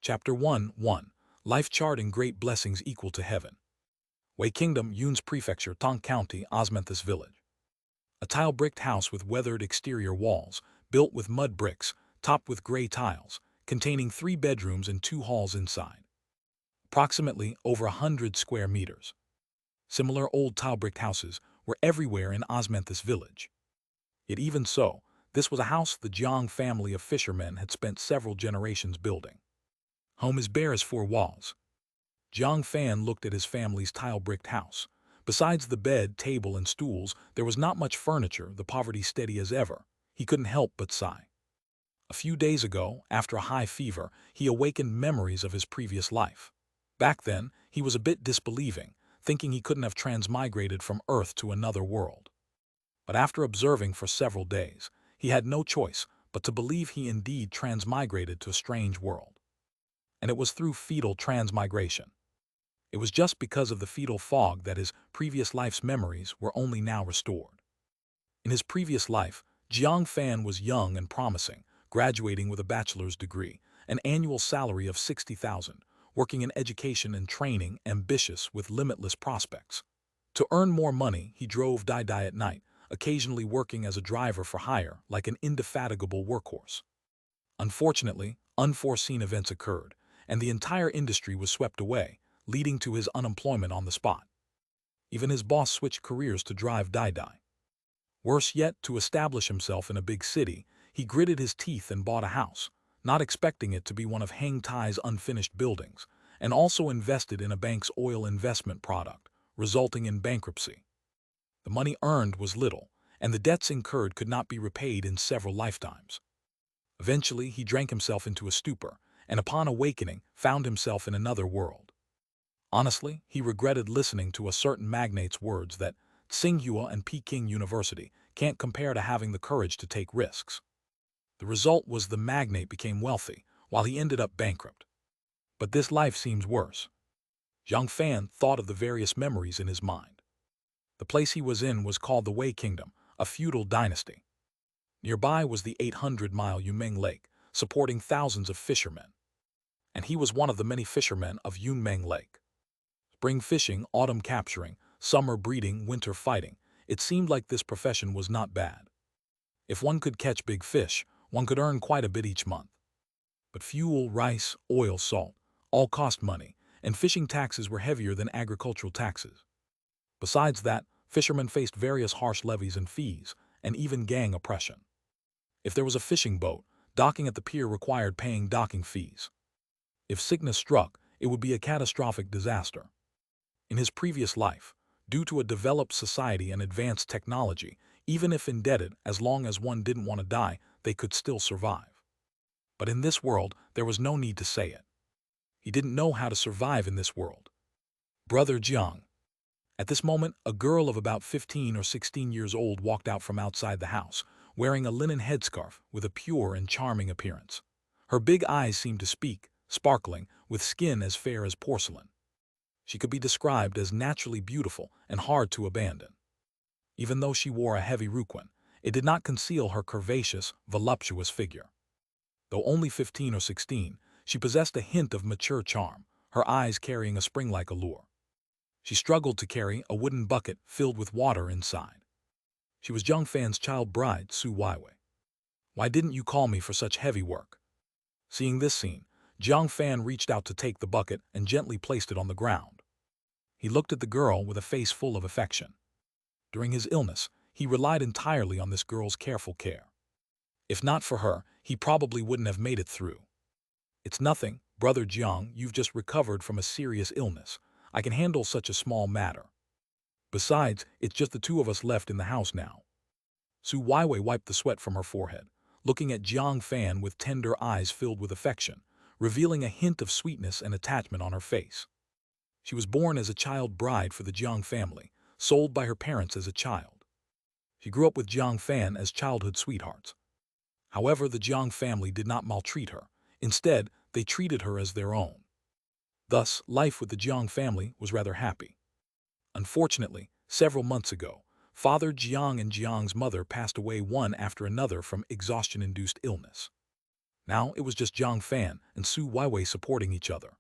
Chapter 1 Life Chart and Great Blessings Equal to Heaven. Wei Kingdom, Yun's Prefecture, Tong County, Osmanthus Village. A tile-bricked house with weathered exterior walls, built with mud bricks, topped with gray tiles, containing 3 bedrooms and 2 halls inside. Approximately over 100 square meters. Similar old tile-bricked houses were everywhere in Osmanthus Village. Yet even so, this was a house the Jiang family of fishermen had spent several generations building. Home is bare as 4 walls. Jiang Fan looked at his family's tile-bricked house. Besides the bed, table, and stools, there was not much furniture, the poverty steady as ever. He couldn't help but sigh. A few days ago, after a high fever, he awakened memories of his previous life. Back then, he was a bit disbelieving, thinking he couldn't have transmigrated from Earth to another world. But after observing for several days, he had no choice but to believe he indeed transmigrated to a strange world. And it was through fetal transmigration. It was just because of the fetal fog that his previous life's memories were only now restored. In his previous life, Jiang Fan was young and promising, graduating with a bachelor's degree, an annual salary of 60,000, working in education and training, ambitious with limitless prospects. To earn more money, he drove Dai at night, occasionally working as a driver for hire like an indefatigable workhorse. Unfortunately, unforeseen events occurred, and the entire industry was swept away, leading to his unemployment on the spot. Even his boss switched careers to drive Dai. Worse yet, to establish himself in a big city, he gritted his teeth and bought a house, not expecting it to be one of Hang Tai's unfinished buildings, and also invested in a bank's oil investment product, resulting in bankruptcy. The money earned was little, and the debts incurred could not be repaid in several lifetimes. Eventually, he drank himself into a stupor, and upon awakening, found himself in another world. Honestly, he regretted listening to a certain magnate's words that Tsinghua and Peking University can't compare to having the courage to take risks. The result was the magnate became wealthy, while he ended up bankrupt. But this life seems worse. Jiang Fan thought of the various memories in his mind. The place he was in was called the Wei Kingdom, a feudal dynasty. Nearby was the 800-mile Yunmeng Lake, supporting thousands of fishermen. And he was one of the many fishermen of Yunmeng Lake. Spring fishing, autumn capturing, summer breeding, winter fighting, it seemed like this profession was not bad. If one could catch big fish, one could earn quite a bit each month. But fuel, rice, oil, salt, all cost money, and fishing taxes were heavier than agricultural taxes. Besides that, fishermen faced various harsh levies and fees, and even gang oppression. If there was a fishing boat, docking at the pier required paying docking fees. If sickness struck, it would be a catastrophic disaster. In his previous life, due to a developed society and advanced technology, even if indebted, as long as one didn't want to die, they could still survive. But in this world, there was no need to say it. He didn't know how to survive in this world. Brother Jiang. At this moment, a girl of about 15 or 16 years old walked out from outside the house, wearing a linen headscarf with a pure and charming appearance. Her big eyes seemed to speak, sparkling, with skin as fair as porcelain. She could be described as naturally beautiful and hard to abandon. Even though she wore a heavy ruquin, it did not conceal her curvaceous, voluptuous figure. Though only 15 or 16, she possessed a hint of mature charm, her eyes carrying a spring-like allure. She struggled to carry a wooden bucket filled with water inside. She was Jiang Fan's child bride, Su Weiwei. "Why didn't you call me for such heavy work?" Seeing this scene, Jiang Fan reached out to take the bucket and gently placed it on the ground. He looked at the girl with a face full of affection. During his illness, he relied entirely on this girl's careful care. If not for her, he probably wouldn't have made it through. "It's nothing, Brother Jiang, you've just recovered from a serious illness. I can handle such a small matter. Besides, it's just the 2 of us left in the house now." Su Weiwei wiped the sweat from her forehead, looking at Jiang Fan with tender eyes filled with affection, revealing a hint of sweetness and attachment on her face. She was born as a child bride for the Jiang family, sold by her parents as a child. She grew up with Jiang Fan as childhood sweethearts. However, the Jiang family did not maltreat her. Instead, they treated her as their own. Thus, life with the Jiang family was rather happy. Unfortunately, several months ago, Father Jiang and Jiang's mother passed away one after another from exhaustion-induced illness. Now it was just Jiang Fan and Su Weiwei supporting each other.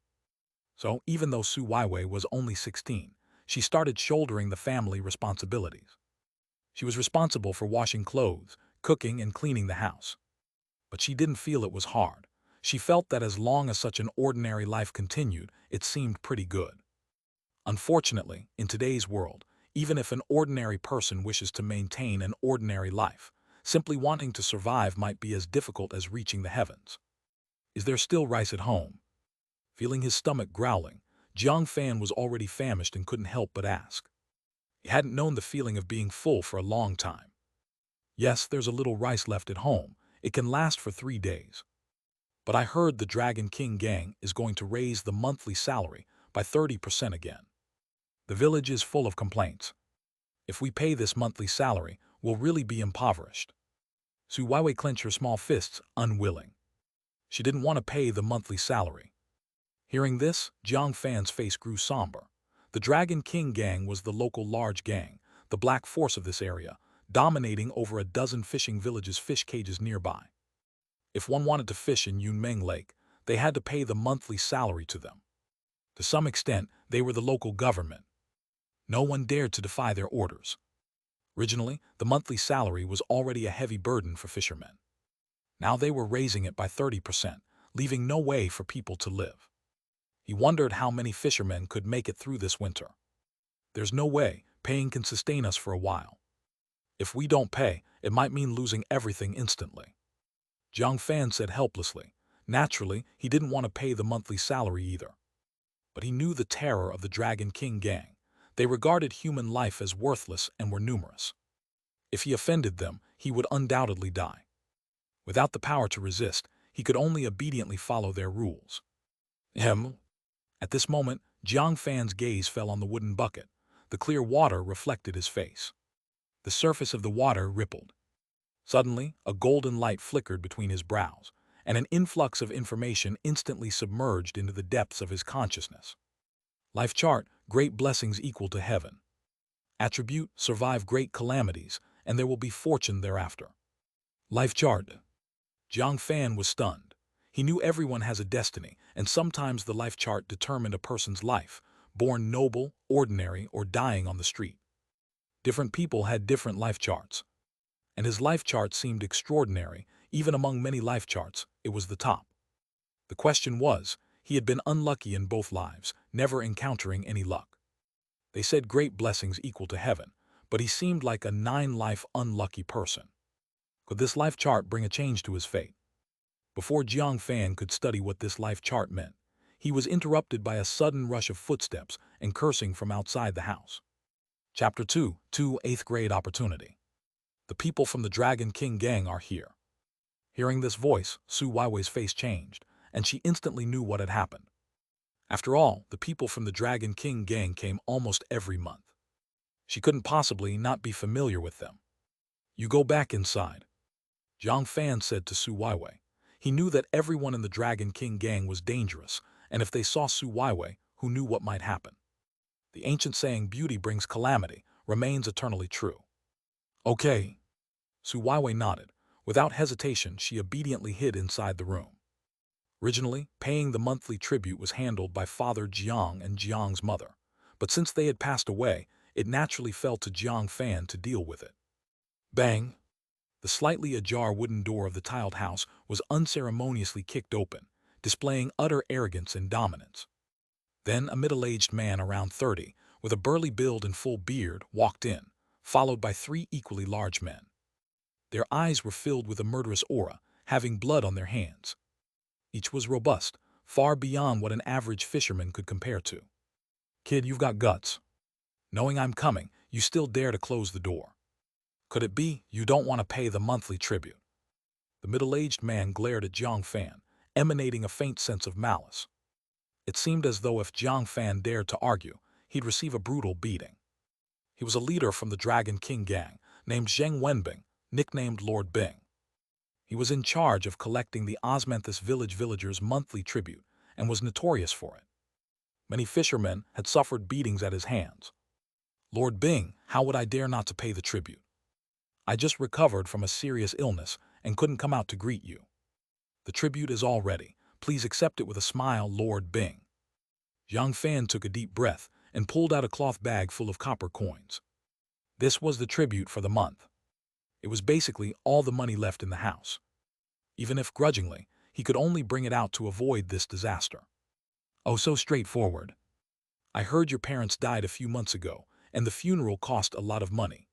So even though Su Weiwei was only 16, she started shouldering the family responsibilities. She was responsible for washing clothes, cooking, and cleaning the house. But she didn't feel it was hard. She felt that as long as such an ordinary life continued, it seemed pretty good. Unfortunately, in today's world, even if an ordinary person wishes to maintain an ordinary life, simply wanting to survive might be as difficult as reaching the heavens. Is there still rice at home? Feeling his stomach growling, Jiang Fan was already famished and couldn't help but ask. He hadn't known the feeling of being full for a long time. Yes, there's a little rice left at home. It can last for 3 days. But I heard the Dragon King gang is going to raise the monthly salary by 30% again. The village is full of complaints. If we pay this monthly salary, we'll really be impoverished. Su Weiwei clenched her small fists, unwilling. She didn't want to pay the monthly salary. Hearing this, Jiang Fan's face grew somber. The Dragon King gang was the local large gang, the black force of this area, dominating over a dozen fishing villages' fish cages nearby. If one wanted to fish in Yunmeng Lake, they had to pay the monthly salary to them. To some extent, they were the local government. No one dared to defy their orders. Originally, the monthly salary was already a heavy burden for fishermen. Now they were raising it by 30%, leaving no way for people to live. He wondered how many fishermen could make it through this winter. There's no way paying can sustain us for a while. If we don't pay, it might mean losing everything instantly. Jiang Fan said helplessly. Naturally, he didn't want to pay the monthly salary either. But he knew the terror of the Dragon King gang. They regarded human life as worthless and were numerous. If he offended them, he would undoubtedly die. Without the power to resist, he could only obediently follow their rules. At this moment, Jiang Fan's gaze fell on the wooden bucket. The clear water reflected his face. The surface of the water rippled. Suddenly, a golden light flickered between his brows, and an influx of information instantly submerged into the depths of his consciousness. Life chart, great blessings equal to heaven. Attribute, survive great calamities, and there will be fortune thereafter. Life chart. Jiang Fan was stunned. He knew everyone has a destiny, and sometimes the life chart determined a person's life, born noble, ordinary, or dying on the street. Different people had different life charts. And his life chart seemed extraordinary. Even among many life charts, it was the top. The question was, he had been unlucky in both lives, never encountering any luck. They said great blessings equal to heaven, but he seemed like a 9-life unlucky person. Could this life chart bring a change to his fate? Before Jiang Fan could study what this life chart meant, he was interrupted by a sudden rush of footsteps and cursing from outside the house. Chapter 2, 8th grade opportunity. The people from the Dragon King gang are here. Hearing this voice, Su Weiwei's face changed, and she instantly knew what had happened. After all, the people from the Dragon King gang came almost every month. She couldn't possibly not be familiar with them. You go back inside, Jiang Fan said to Su Weiwei. He knew that everyone in the Dragon King gang was dangerous, and if they saw Su Weiwei, who knew what might happen? The ancient saying, beauty brings calamity, remains eternally true. Okay. Su Weiwei nodded. Without hesitation, she obediently hid inside the room. Originally, paying the monthly tribute was handled by Father Jiang and Jiang's mother, but since they had passed away, it naturally fell to Jiang Fan to deal with it. Bang! The slightly ajar wooden door of the tiled house was unceremoniously kicked open, displaying utter arrogance and dominance. Then a middle-aged man around 30, with a burly build and full beard, walked in, followed by 3 equally large men. Their eyes were filled with a murderous aura, having blood on their hands. Each was robust, far beyond what an average fisherman could compare to. Kid, you've got guts. Knowing I'm coming, you still dare to close the door. Could it be you don't want to pay the monthly tribute? The middle-aged man glared at Jiang Fan, emanating a faint sense of malice. It seemed as though if Jiang Fan dared to argue, he'd receive a brutal beating. He was a leader from the Dragon King gang, named Zheng Wenbing, nicknamed Lord Bing. He was in charge of collecting the Osmanthus villagers' monthly tribute, and was notorious for it. Many fishermen had suffered beatings at his hands. Lord Bing, how would I dare not to pay the tribute? I just recovered from a serious illness and couldn't come out to greet you. The tribute is all ready. Please accept it with a smile, Lord Bing. Jiang Fan took a deep breath and pulled out a cloth bag full of copper coins. This was the tribute for the month. It was basically all the money left in the house. Even if grudgingly, he could only bring it out to avoid this disaster. Oh, so straightforward. I heard your parents died a few months ago, and the funeral cost a lot of money.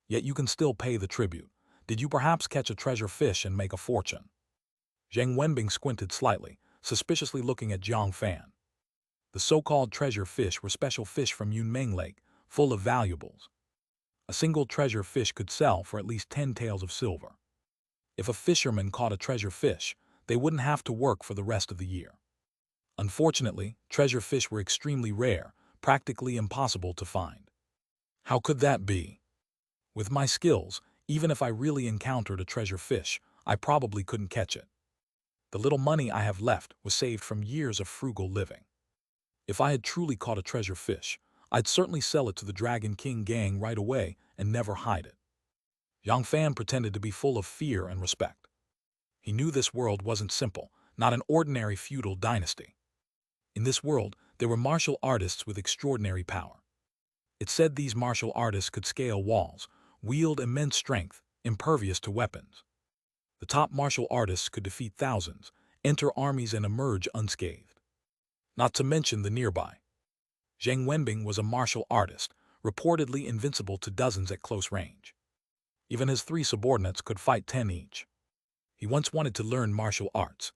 Yet you can still pay the tribute. Did you perhaps catch a treasure fish and make a fortune? Zhang Wenbing squinted slightly, suspiciously looking at Jiang Fan. The so-called treasure fish were special fish from Yunmeng Lake, full of valuables. A single treasure fish could sell for at least 10 taels of silver. If a fisherman caught a treasure fish, they wouldn't have to work for the rest of the year. Unfortunately, treasure fish were extremely rare, practically impossible to find. How could that be? With my skills, even if I really encountered a treasure fish, I probably couldn't catch it. The little money I have left was saved from years of frugal living. If I had truly caught a treasure fish, I'd certainly sell it to the Dragon King gang right away and never hide it. Jiang Fan pretended to be full of fear and respect. He knew this world wasn't simple, not an ordinary feudal dynasty. In this world, there were martial artists with extraordinary power. It said these martial artists could scale walls, wield immense strength, impervious to weapons. The top martial artists could defeat thousands, enter armies and emerge unscathed. Not to mention the nearby. Zhang Wenbing was a martial artist, reportedly invincible to dozens at close range. Even his 3 subordinates could fight 10 each. He once wanted to learn martial arts.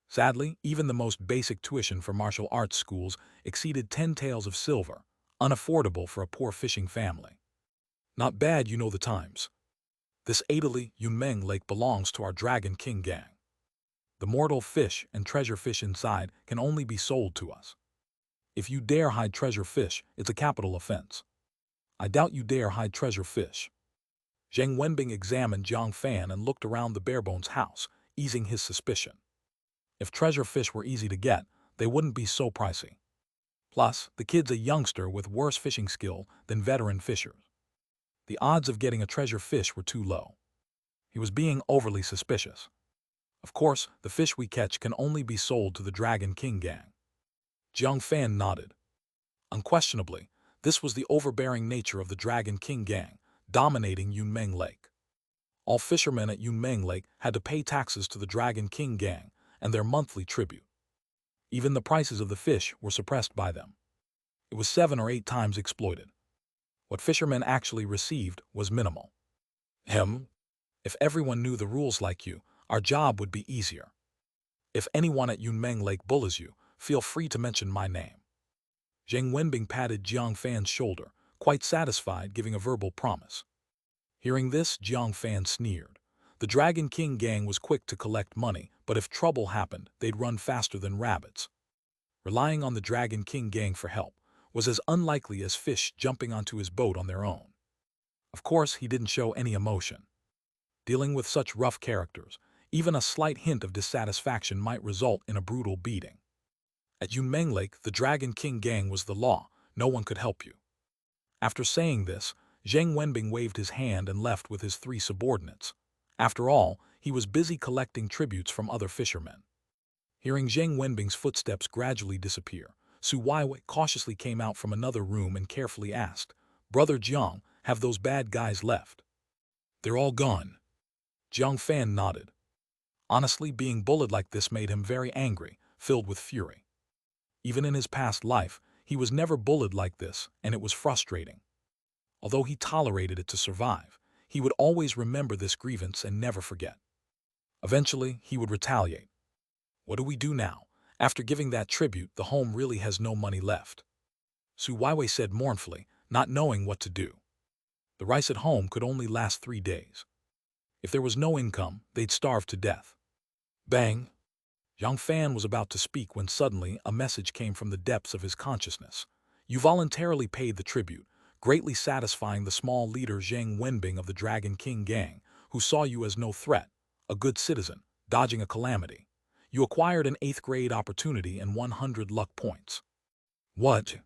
Sadly, even the most basic tuition for martial arts schools exceeded 10 taels of silver, unaffordable for a poor fishing family. Not bad, you know the times. This Adeli Yunmeng Lake belongs to our Dragon King gang. The mortal fish and treasure fish inside can only be sold to us. If you dare hide treasure fish, it's a capital offense. I doubt you dare hide treasure fish. Zhang Wenbing examined Jiang Fan and looked around the barebones house, easing his suspicion. If treasure fish were easy to get, they wouldn't be so pricey. Plus, the kid's a youngster with worse fishing skill than veteran fishers. The odds of getting a treasure fish were too low. He was being overly suspicious. Of course, the fish we catch can only be sold to the Dragon King gang. Jiang Fan nodded. Unquestionably, this was the overbearing nature of the Dragon King gang, dominating Yunmeng Lake. All fishermen at Yunmeng Lake had to pay taxes to the Dragon King gang and their monthly tribute. Even the prices of the fish were suppressed by them. It was 7 or 8 times exploited. What fishermen actually received was minimal. If everyone knew the rules like you, our job would be easier. If anyone at Yunmeng Lake bullies you, feel free to mention my name. Zhang Wenbing patted Jiang Fan's shoulder, quite satisfied, giving a verbal promise. Hearing this, Jiang Fan sneered. The Dragon King gang was quick to collect money, but if trouble happened, they'd run faster than rabbits. Relying on the Dragon King gang for help was as unlikely as fish jumping onto his boat on their own. Of course, he didn't show any emotion. Dealing with such rough characters, even a slight hint of dissatisfaction might result in a brutal beating. At Yunmeng Lake, the Dragon King gang was the law. No one could help you. After saying this, Zhang Wenbing waved his hand and left with his 3 subordinates. After all, he was busy collecting tributes from other fishermen. Hearing Zhang Wenbing's footsteps gradually disappear, Su Weiwei cautiously came out from another room and carefully asked, "Brother Jiang, have those bad guys left?" "They're all gone." Jiang Fan nodded. Honestly, being bullied like this made him very angry, filled with fury. Even in his past life, he was never bullied like this, and it was frustrating. Although he tolerated it to survive, he would always remember this grievance and never forget. Eventually, he would retaliate. What do we do now? After giving that tribute, the home really has no money left. Su Weiwei said mournfully, not knowing what to do. The rice at home could only last 3 days. If there was no income, they'd starve to death. Bang! Jiang Fan was about to speak when suddenly a message came from the depths of his consciousness. You voluntarily paid the tribute, greatly satisfying the small leader Zhang Wenbing of the Dragon King gang, who saw you as no threat, a good citizen, dodging a calamity. You acquired an 8th grade opportunity and 100 luck points. What?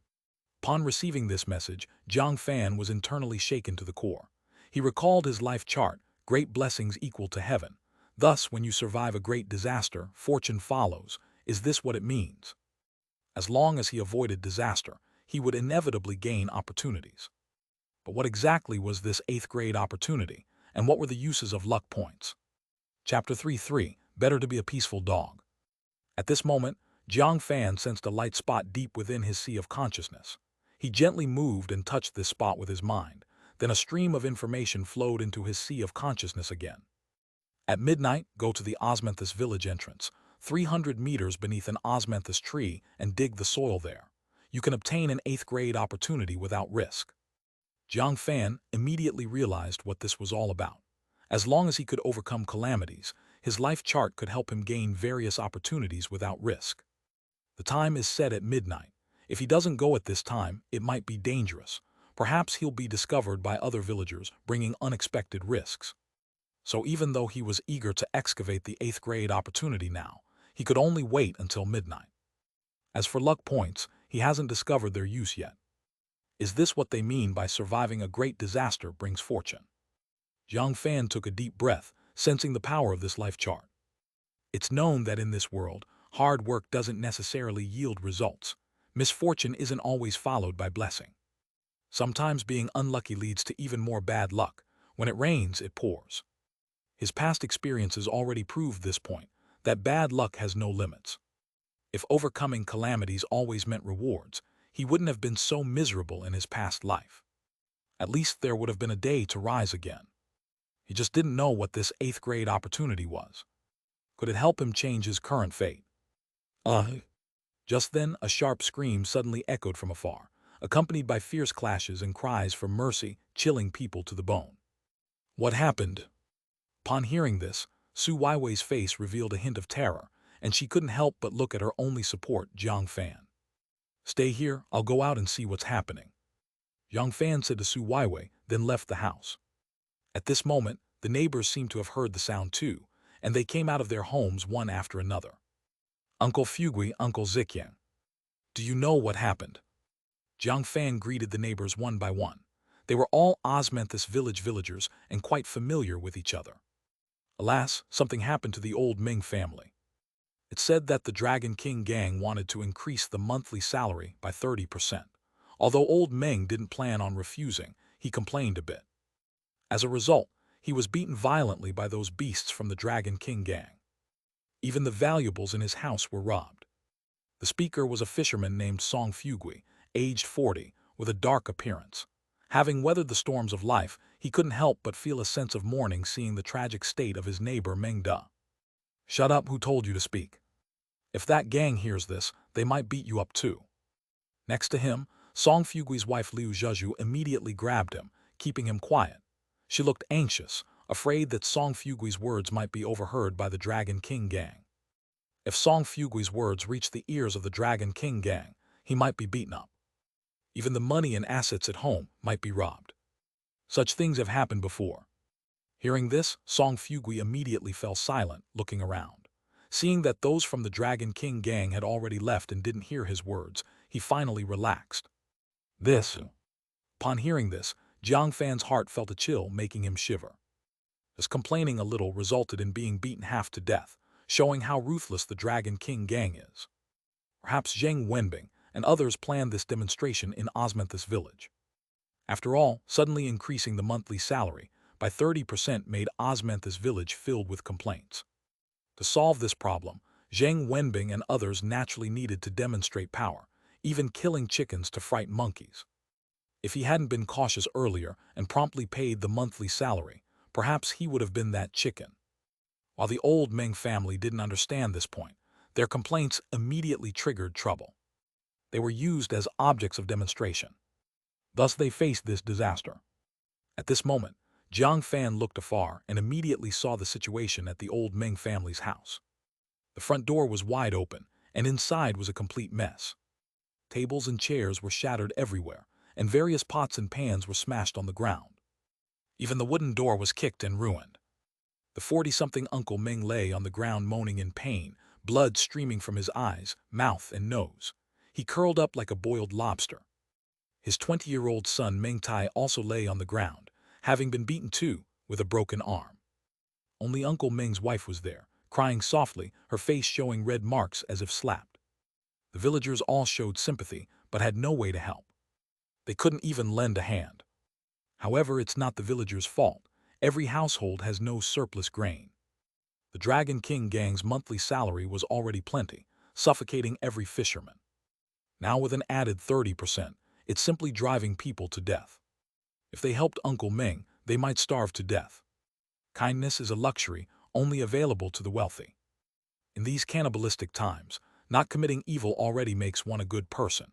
Upon receiving this message, Jiang Fan was internally shaken to the core. He recalled his life chart, great blessings equal to heaven. Thus, when you survive a great disaster, fortune follows. Is this what it means? As long as he avoided disaster, he would inevitably gain opportunities. But what exactly was this 8th grade opportunity, and what were the uses of luck points? Chapter 3:3 Better to be a peaceful dog. At this moment, Jiang Fan sensed a light spot deep within his sea of consciousness. He gently moved and touched this spot with his mind. Then a stream of information flowed into his sea of consciousness again. At midnight, go to the Osmanthus village entrance, 300 meters beneath an osmanthus tree, and dig the soil there. You can obtain an 8th grade opportunity without risk. Jiang Fan immediately realized what this was all about. As long as he could overcome calamities, his life chart could help him gain various opportunities without risk. The time is set at midnight. If he doesn't go at this time, it might be dangerous. Perhaps he'll be discovered by other villagers, bringing unexpected risks. So even though he was eager to excavate the 8th grade opportunity now, he could only wait until midnight. As for luck points, he hasn't discovered their use yet. Is this what they mean by surviving a great disaster brings fortune? Jiang Fan took a deep breath, sensing the power of this life chart. It's known that in this world, hard work doesn't necessarily yield results. Misfortune isn't always followed by blessing. Sometimes being unlucky leads to even more bad luck. When it rains, it pours. His past experiences already proved this point, that bad luck has no limits. If overcoming calamities always meant rewards, he wouldn't have been so miserable in his past life. At least there would have been a day to rise again. He just didn't know what this 8th grade opportunity was. Could it help him change his current fate? Just then, a sharp scream suddenly echoed from afar, accompanied by fierce clashes and cries for mercy, chilling people to the bone. What happened? Upon hearing this, Su Weiwei's face revealed a hint of terror, and she couldn't help but look at her only support, Jiang Fan. Stay here, I'll go out and see what's happening. Jiang Fan said to Su Weiwei, then left the house. At this moment, the neighbors seemed to have heard the sound too, and they came out of their homes one after another. Uncle Fugui, Uncle Ziqiang. Do you know what happened? Jiang Fan greeted the neighbors one by one. They were all Osmanthus village villagers and quite familiar with each other. Alas, something happened to the old Ming family. It said that the Dragon King gang wanted to increase the monthly salary by 30%. Although old Ming didn't plan on refusing, he complained a bit. As a result, he was beaten violently by those beasts from the Dragon King gang. Even the valuables in his house were robbed. The speaker was a fisherman named Song Fugui, aged 40, with a dark appearance. Having weathered the storms of life, he couldn't help but feel a sense of mourning seeing the tragic state of his neighbor Meng Da. Shut up, who told you to speak? If that gang hears this, they might beat you up too. Next to him, Song Fugui's wife Liu Zhezhu immediately grabbed him, keeping him quiet. She looked anxious, afraid that Song Fugui's words might be overheard by the Dragon King gang. If Song Fugui's words reached the ears of the Dragon King gang, he might be beaten up. Even the money and assets at home might be robbed. Such things have happened before. Hearing this, Song Fugui immediately fell silent, looking around. Seeing that those from the Dragon King gang had already left and didn't hear his words, he finally relaxed. Upon hearing this, Jiang Fan's heart felt a chill, making him shiver. His complaining a little resulted in being beaten half to death, showing how ruthless the Dragon King gang is. Perhaps Zheng Wenbing and others planned this demonstration in Osmanthus village. After all, suddenly increasing the monthly salary by 30% made Osmanthus village filled with complaints. To solve this problem, Zheng Wenbing and others naturally needed to demonstrate power, even killing chickens to frighten monkeys. If he hadn't been cautious earlier and promptly paid the monthly salary, perhaps he would have been that chicken. While the old Ming family didn't understand this point, their complaints immediately triggered trouble. They were used as objects of demonstration. Thus they faced this disaster. At this moment, Jiang Fan looked afar and immediately saw the situation at the old Ming family's house. The front door was wide open, and inside was a complete mess. Tables and chairs were shattered everywhere, and various pots and pans were smashed on the ground. Even the wooden door was kicked and ruined. The 40-something Uncle Ming lay on the ground moaning in pain, blood streaming from his eyes, mouth, and nose. He curled up like a boiled lobster. His 20-year-old son Ming Tai also lay on the ground, having been beaten too, with a broken arm. Only Uncle Ming's wife was there, crying softly, her face showing red marks as if slapped. The villagers all showed sympathy, but had no way to help. They couldn't even lend a hand. However, it's not the villagers' fault. Every household has no surplus grain. The Dragon King gang's monthly salary was already plenty, suffocating every fisherman. Now with an added 30%, it's simply driving people to death. If they helped Uncle Ming, they might starve to death. Kindness is a luxury only available to the wealthy. In these cannibalistic times, not committing evil already makes one a good person.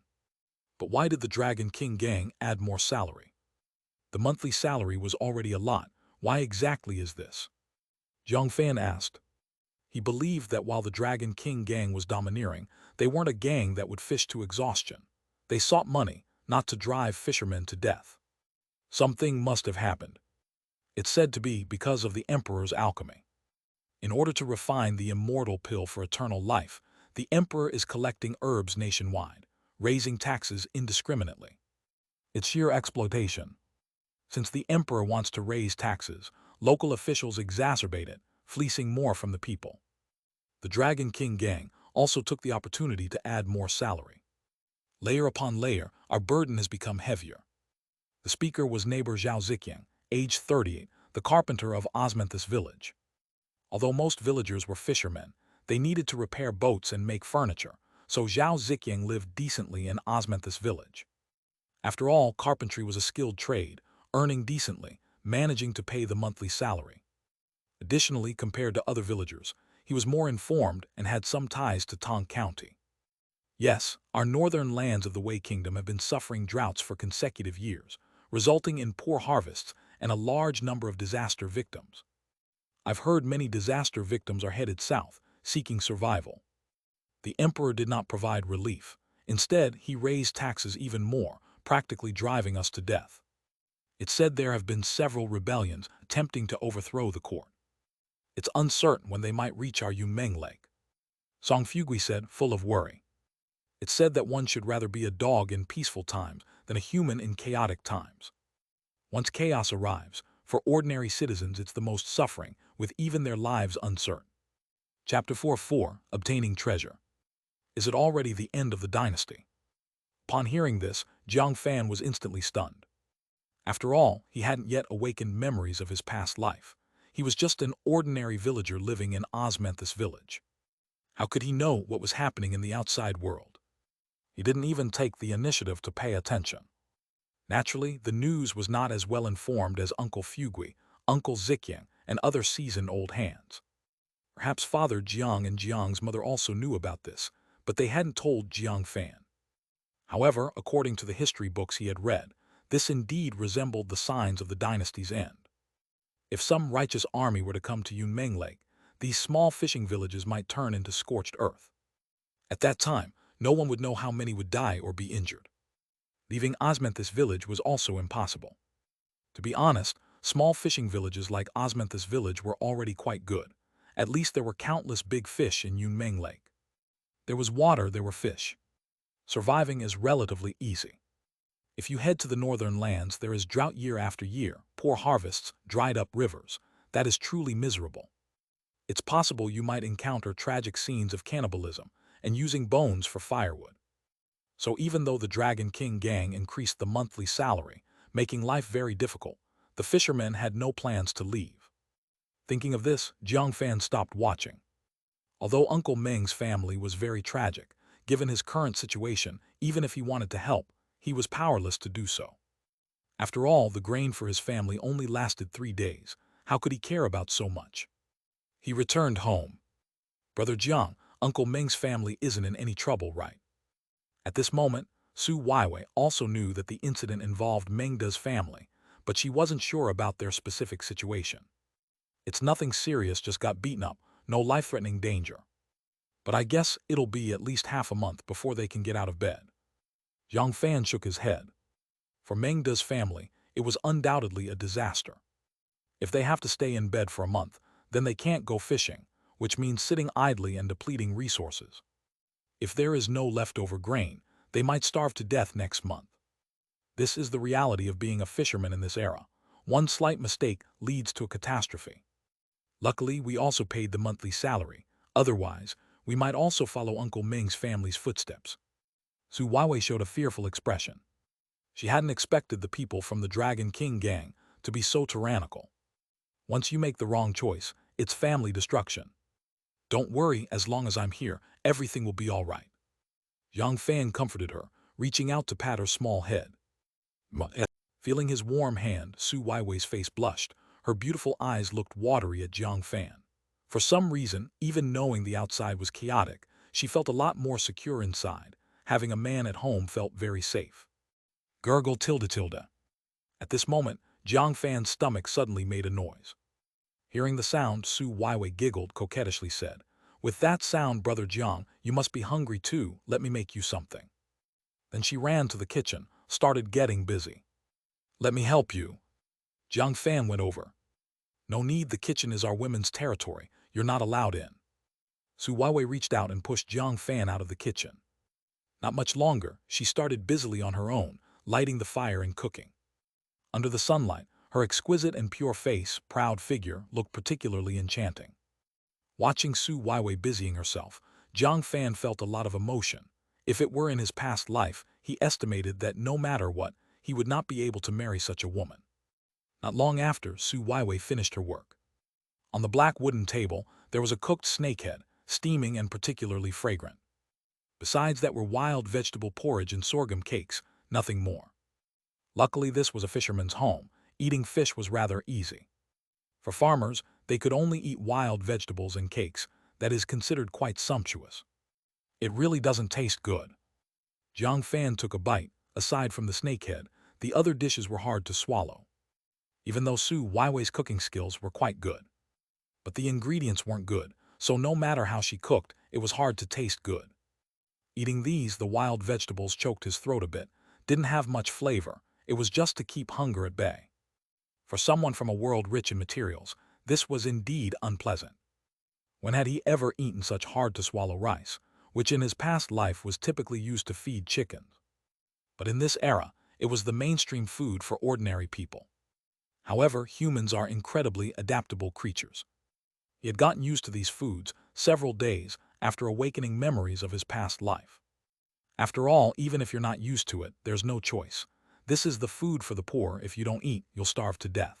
But why did the Dragon King gang add more salary? The monthly salary was already a lot. Why exactly is this? Jiang Fan asked. He believed that while the Dragon King gang was domineering, they weren't a gang that would fish to exhaustion. They sought money, not to drive fishermen to death. Something must have happened. It's said to be because of the Emperor's alchemy. In order to refine the immortal pill for eternal life, the Emperor is collecting herbs nationwide, raising taxes indiscriminately. It's sheer exploitation. Since the Emperor wants to raise taxes, local officials exacerbate it, fleecing more from the people. The Dragon King gang also took the opportunity to add more salary. Layer upon layer, our burden has become heavier. The speaker was neighbor Zhao Ziqiang, age 38, the carpenter of Osmanthus village. Although most villagers were fishermen, they needed to repair boats and make furniture, so Zhao Ziqiang lived decently in Osmanthus village. After all, carpentry was a skilled trade, earning decently, managing to pay the monthly salary. Additionally, compared to other villagers, he was more informed and had some ties to Tong County. Yes, our northern lands of the Wei Kingdom have been suffering droughts for consecutive years, resulting in poor harvests and a large number of disaster victims. I've heard many disaster victims are headed south, seeking survival. The Emperor did not provide relief. Instead, he raised taxes even more, practically driving us to death. It's said there have been several rebellions attempting to overthrow the court. It's uncertain when they might reach our Yunmeng Lake. Song Fugui said, full of worry. It's said that one should rather be a dog in peaceful times than a human in chaotic times. Once chaos arrives, for ordinary citizens it's the most suffering, with even their lives uncertain. Chapter 4:4, Obtaining Treasure. Is it already the end of the dynasty? Upon hearing this, Jiang Fan was instantly stunned. After all, he hadn't yet awakened memories of his past life. He was just an ordinary villager living in Osmanthus village. How could he know what was happening in the outside world? He didn't even take the initiative to pay attention. Naturally, the news was not as well informed as Uncle Fugui, Uncle Ziqiang, and other seasoned old hands. Perhaps Father Jiang and Jiang's mother also knew about this, but they hadn't told Jiang Fan. However, according to the history books he had read, this indeed resembled the signs of the dynasty's end. If some righteous army were to come to Yunmeng Lake, these small fishing villages might turn into scorched earth. At that time, no one would know how many would die or be injured. Leaving Osmanthus village was also impossible. To be honest, small fishing villages like Osmanthus village were already quite good. At least there were countless big fish in Yunmeng Lake. There was water, there were fish. Surviving is relatively easy. If you head to the northern lands, there is drought year after year, poor harvests, dried up rivers. That is truly miserable. It's possible you might encounter tragic scenes of cannibalism and using bones for firewood. So even though the Dragon King gang increased the monthly salary, making life very difficult, the fishermen had no plans to leave. Thinking of this, Jiang Fan stopped watching. Although Uncle Ming's family was very tragic, given his current situation, even if he wanted to help, he was powerless to do so. After all, the grain for his family only lasted 3 days. How could he care about so much? He returned home. Brother Jiang, Uncle Ming's family isn't in any trouble, right? At this moment, Su Weiwei also knew that the incident involved Mengda's family, but she wasn't sure about their specific situation. It's nothing serious, just got beaten up, no life-threatening danger. But I guess it'll be at least half a month before they can get out of bed. Jiang Fan shook his head. For Mengda's family, it was undoubtedly a disaster. If they have to stay in bed for a month, then they can't go fishing, which means sitting idly and depleting resources. If there is no leftover grain, they might starve to death next month. This is the reality of being a fisherman in this era. One slight mistake leads to a catastrophe. Luckily, we also paid the monthly salary. Otherwise, we might also follow Uncle Ming's family's footsteps. Su Weiwei showed a fearful expression. She hadn't expected the people from the Dragon King gang to be so tyrannical. Once you make the wrong choice, it's family destruction. Don't worry, as long as I'm here, everything will be all right. Jiang Fan comforted her, reaching out to pat her small head. Feeling his warm hand, Su Weiwei's face blushed. Her beautiful eyes looked watery at Jiang Fan. For some reason, even knowing the outside was chaotic, she felt a lot more secure inside. Having a man at home felt very safe. Gurgle tilde tilde. At this moment, Jiang Fan's stomach suddenly made a noise. Hearing the sound, Su Weiwei giggled, coquettishly said, "With that sound, Brother Jiang, you must be hungry too. Let me make you something." Then she ran to the kitchen, started getting busy. "Let me help you." Jiang Fan went over. "No need, the kitchen is our women's territory. You're not allowed in." Su Weiwei reached out and pushed Jiang Fan out of the kitchen. Not much longer, she started busily on her own, lighting the fire and cooking. Under the sunlight, her exquisite and pure face, proud figure, looked particularly enchanting. Watching Su Weiwei busying herself, Jiang Fan felt a lot of emotion. If it were in his past life, he estimated that no matter what, he would not be able to marry such a woman. Not long after, Su Weiwei finished her work. On the black wooden table, there was a cooked snakehead, steaming and particularly fragrant. Besides that were wild vegetable porridge and sorghum cakes, nothing more. Luckily, this was a fisherman's home. Eating fish was rather easy. For farmers, they could only eat wild vegetables and cakes. That is considered quite sumptuous. It really doesn't taste good. Jiang Fan took a bite. Aside from the snakehead, the other dishes were hard to swallow. Even though Su Weiwei's cooking skills were quite good. But the ingredients weren't good, so no matter how she cooked, it was hard to taste good. Eating these, the wild vegetables choked his throat a bit, didn't have much flavor. It was just to keep hunger at bay. For someone from a world rich in materials, this was indeed unpleasant. When had he ever eaten such hard-to-swallow rice, which in his past life was typically used to feed chickens? But in this era, it was the mainstream food for ordinary people. However, humans are incredibly adaptable creatures. He had gotten used to these foods several days after awakening memories of his past life. After all, even if you're not used to it, there's no choice. This is the food for the poor. If you don't eat, you'll starve to death.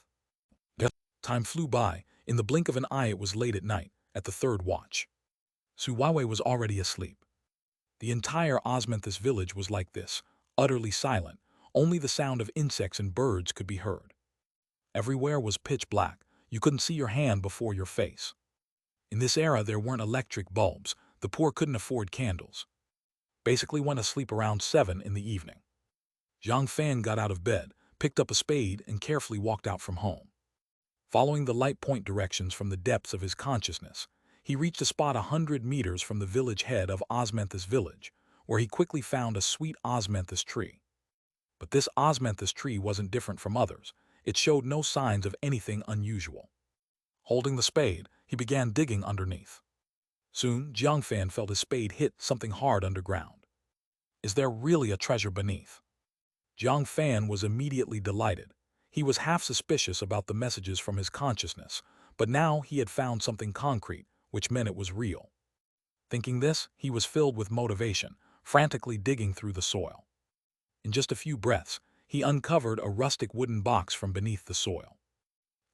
Time flew by. In the blink of an eye, it was late at night, at the third watch. Su Weiwei was already asleep. The entire Osmanthus village was like this, utterly silent. Only the sound of insects and birds could be heard. Everywhere was pitch black. You couldn't see your hand before your face. In this era, there weren't electric bulbs. The poor couldn't afford candles. Basically went to sleep around 7 in the evening. Jiang Fan got out of bed, picked up a spade, and carefully walked out from home. Following the light point directions from the depths of his consciousness, he reached a spot 100 meters from the village head of Osmanthus village, where he quickly found a sweet Osmanthus tree. But this Osmanthus tree wasn't different from others. It showed no signs of anything unusual. Holding the spade, he began digging underneath. Soon, Jiang Fan felt his spade hit something hard underground. Is there really a treasure beneath? Jiang Fan was immediately delighted. He was half suspicious about the messages from his consciousness, but now he had found something concrete, which meant it was real. Thinking this, he was filled with motivation, frantically digging through the soil. In just a few breaths, he uncovered a rustic wooden box from beneath the soil.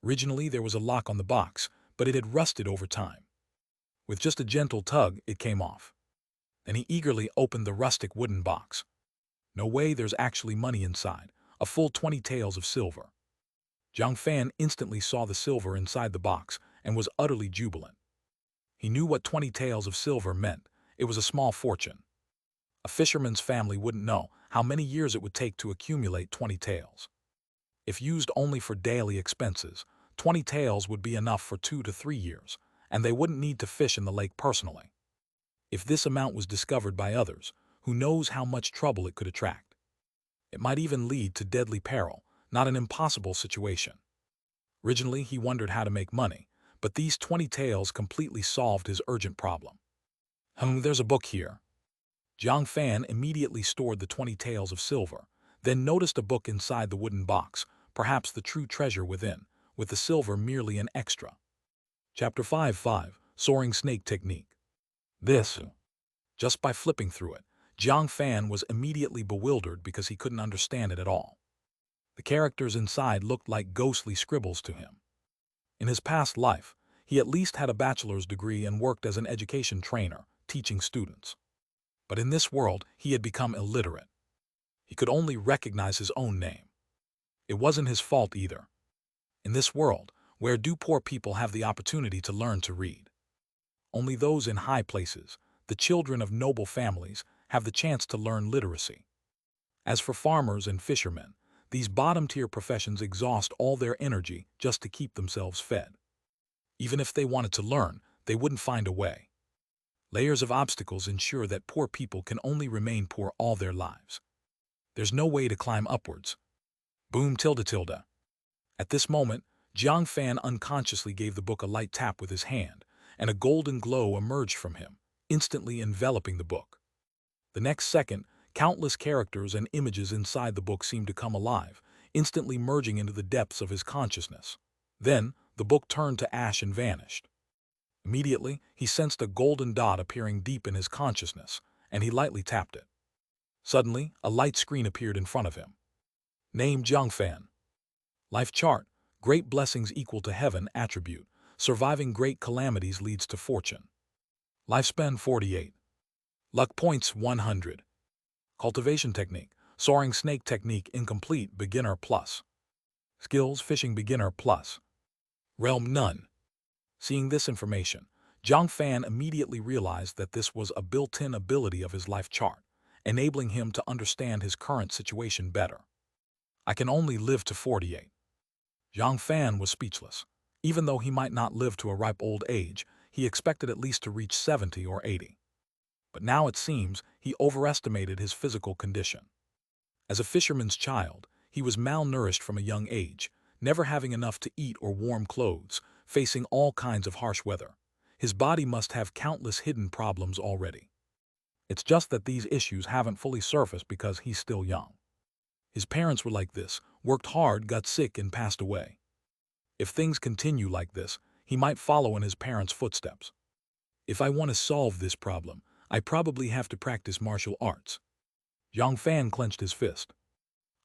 Originally, there was a lock on the box, but it had rusted over time. With just a gentle tug, it came off. Then he eagerly opened the rustic wooden box. No way, there's actually money inside, a full 20 taels of silver. Jiang Fan instantly saw the silver inside the box and was utterly jubilant. He knew what 20 taels of silver meant. It was a small fortune. A fisherman's family wouldn't know how many years it would take to accumulate 20 taels. If used only for daily expenses, 20 taels would be enough for 2 to 3 years, and they wouldn't need to fish in the lake personally. If this amount was discovered by others, who knows how much trouble it could attract. It might even lead to deadly peril, not an impossible situation. Originally, he wondered how to make money, but these 20 taels completely solved his urgent problem. There's a book here. Jiang Fan immediately stored the 20 taels of silver, then noticed a book inside the wooden box, perhaps the true treasure within, with the silver merely an extra. Chapter 5 Soaring Snake Technique. Just by flipping through it, Jiang Fan was immediately bewildered because he couldn't understand it at all. The characters inside looked like ghostly scribbles to him. In his past life, he at least had a bachelor's degree and worked as an education trainer, teaching students. But in this world, he had become illiterate. He could only recognize his own name. It wasn't his fault either. In this world, where do poor people have the opportunity to learn to read? Only those in high places, the children of noble families, have the chance to learn literacy. As for farmers and fishermen, these bottom-tier professions exhaust all their energy just to keep themselves fed. Even if they wanted to learn, they wouldn't find a way. Layers of obstacles ensure that poor people can only remain poor all their lives. There's no way to climb upwards. Boom tilde tilde. At this moment, Jiang Fan unconsciously gave the book a light tap with his hand, and a golden glow emerged from him, instantly enveloping the book. The next second, countless characters and images inside the book seemed to come alive, instantly merging into the depths of his consciousness. Then, the book turned to ash and vanished. Immediately, he sensed a golden dot appearing deep in his consciousness, and he lightly tapped it. Suddenly, a light screen appeared in front of him. Name Jiang Fan. Life chart: great blessings equal to heaven. Attribute: surviving great calamities leads to fortune. Lifespan 48. Luck points 100. Cultivation technique: soaring snake technique incomplete, beginner plus. Skills: fishing beginner plus. Realm none. Seeing this information, Jiang Fan immediately realized that this was a built-in ability of his life chart, enabling him to understand his current situation better. I can only live to 48. Jiang Fan was speechless. Even though he might not live to a ripe old age, he expected at least to reach 70 or 80. But now it seems he overestimated his physical condition. As a fisherman's child, he was malnourished from a young age, never having enough to eat or warm clothes, facing all kinds of harsh weather. His body must have countless hidden problems already. It's just that these issues haven't fully surfaced because he's still young. His parents were like this, worked hard, got sick, and passed away. If things continue like this, he might follow in his parents' footsteps. If I want to solve this problem, I probably have to practice martial arts. Jiang Fan clenched his fist.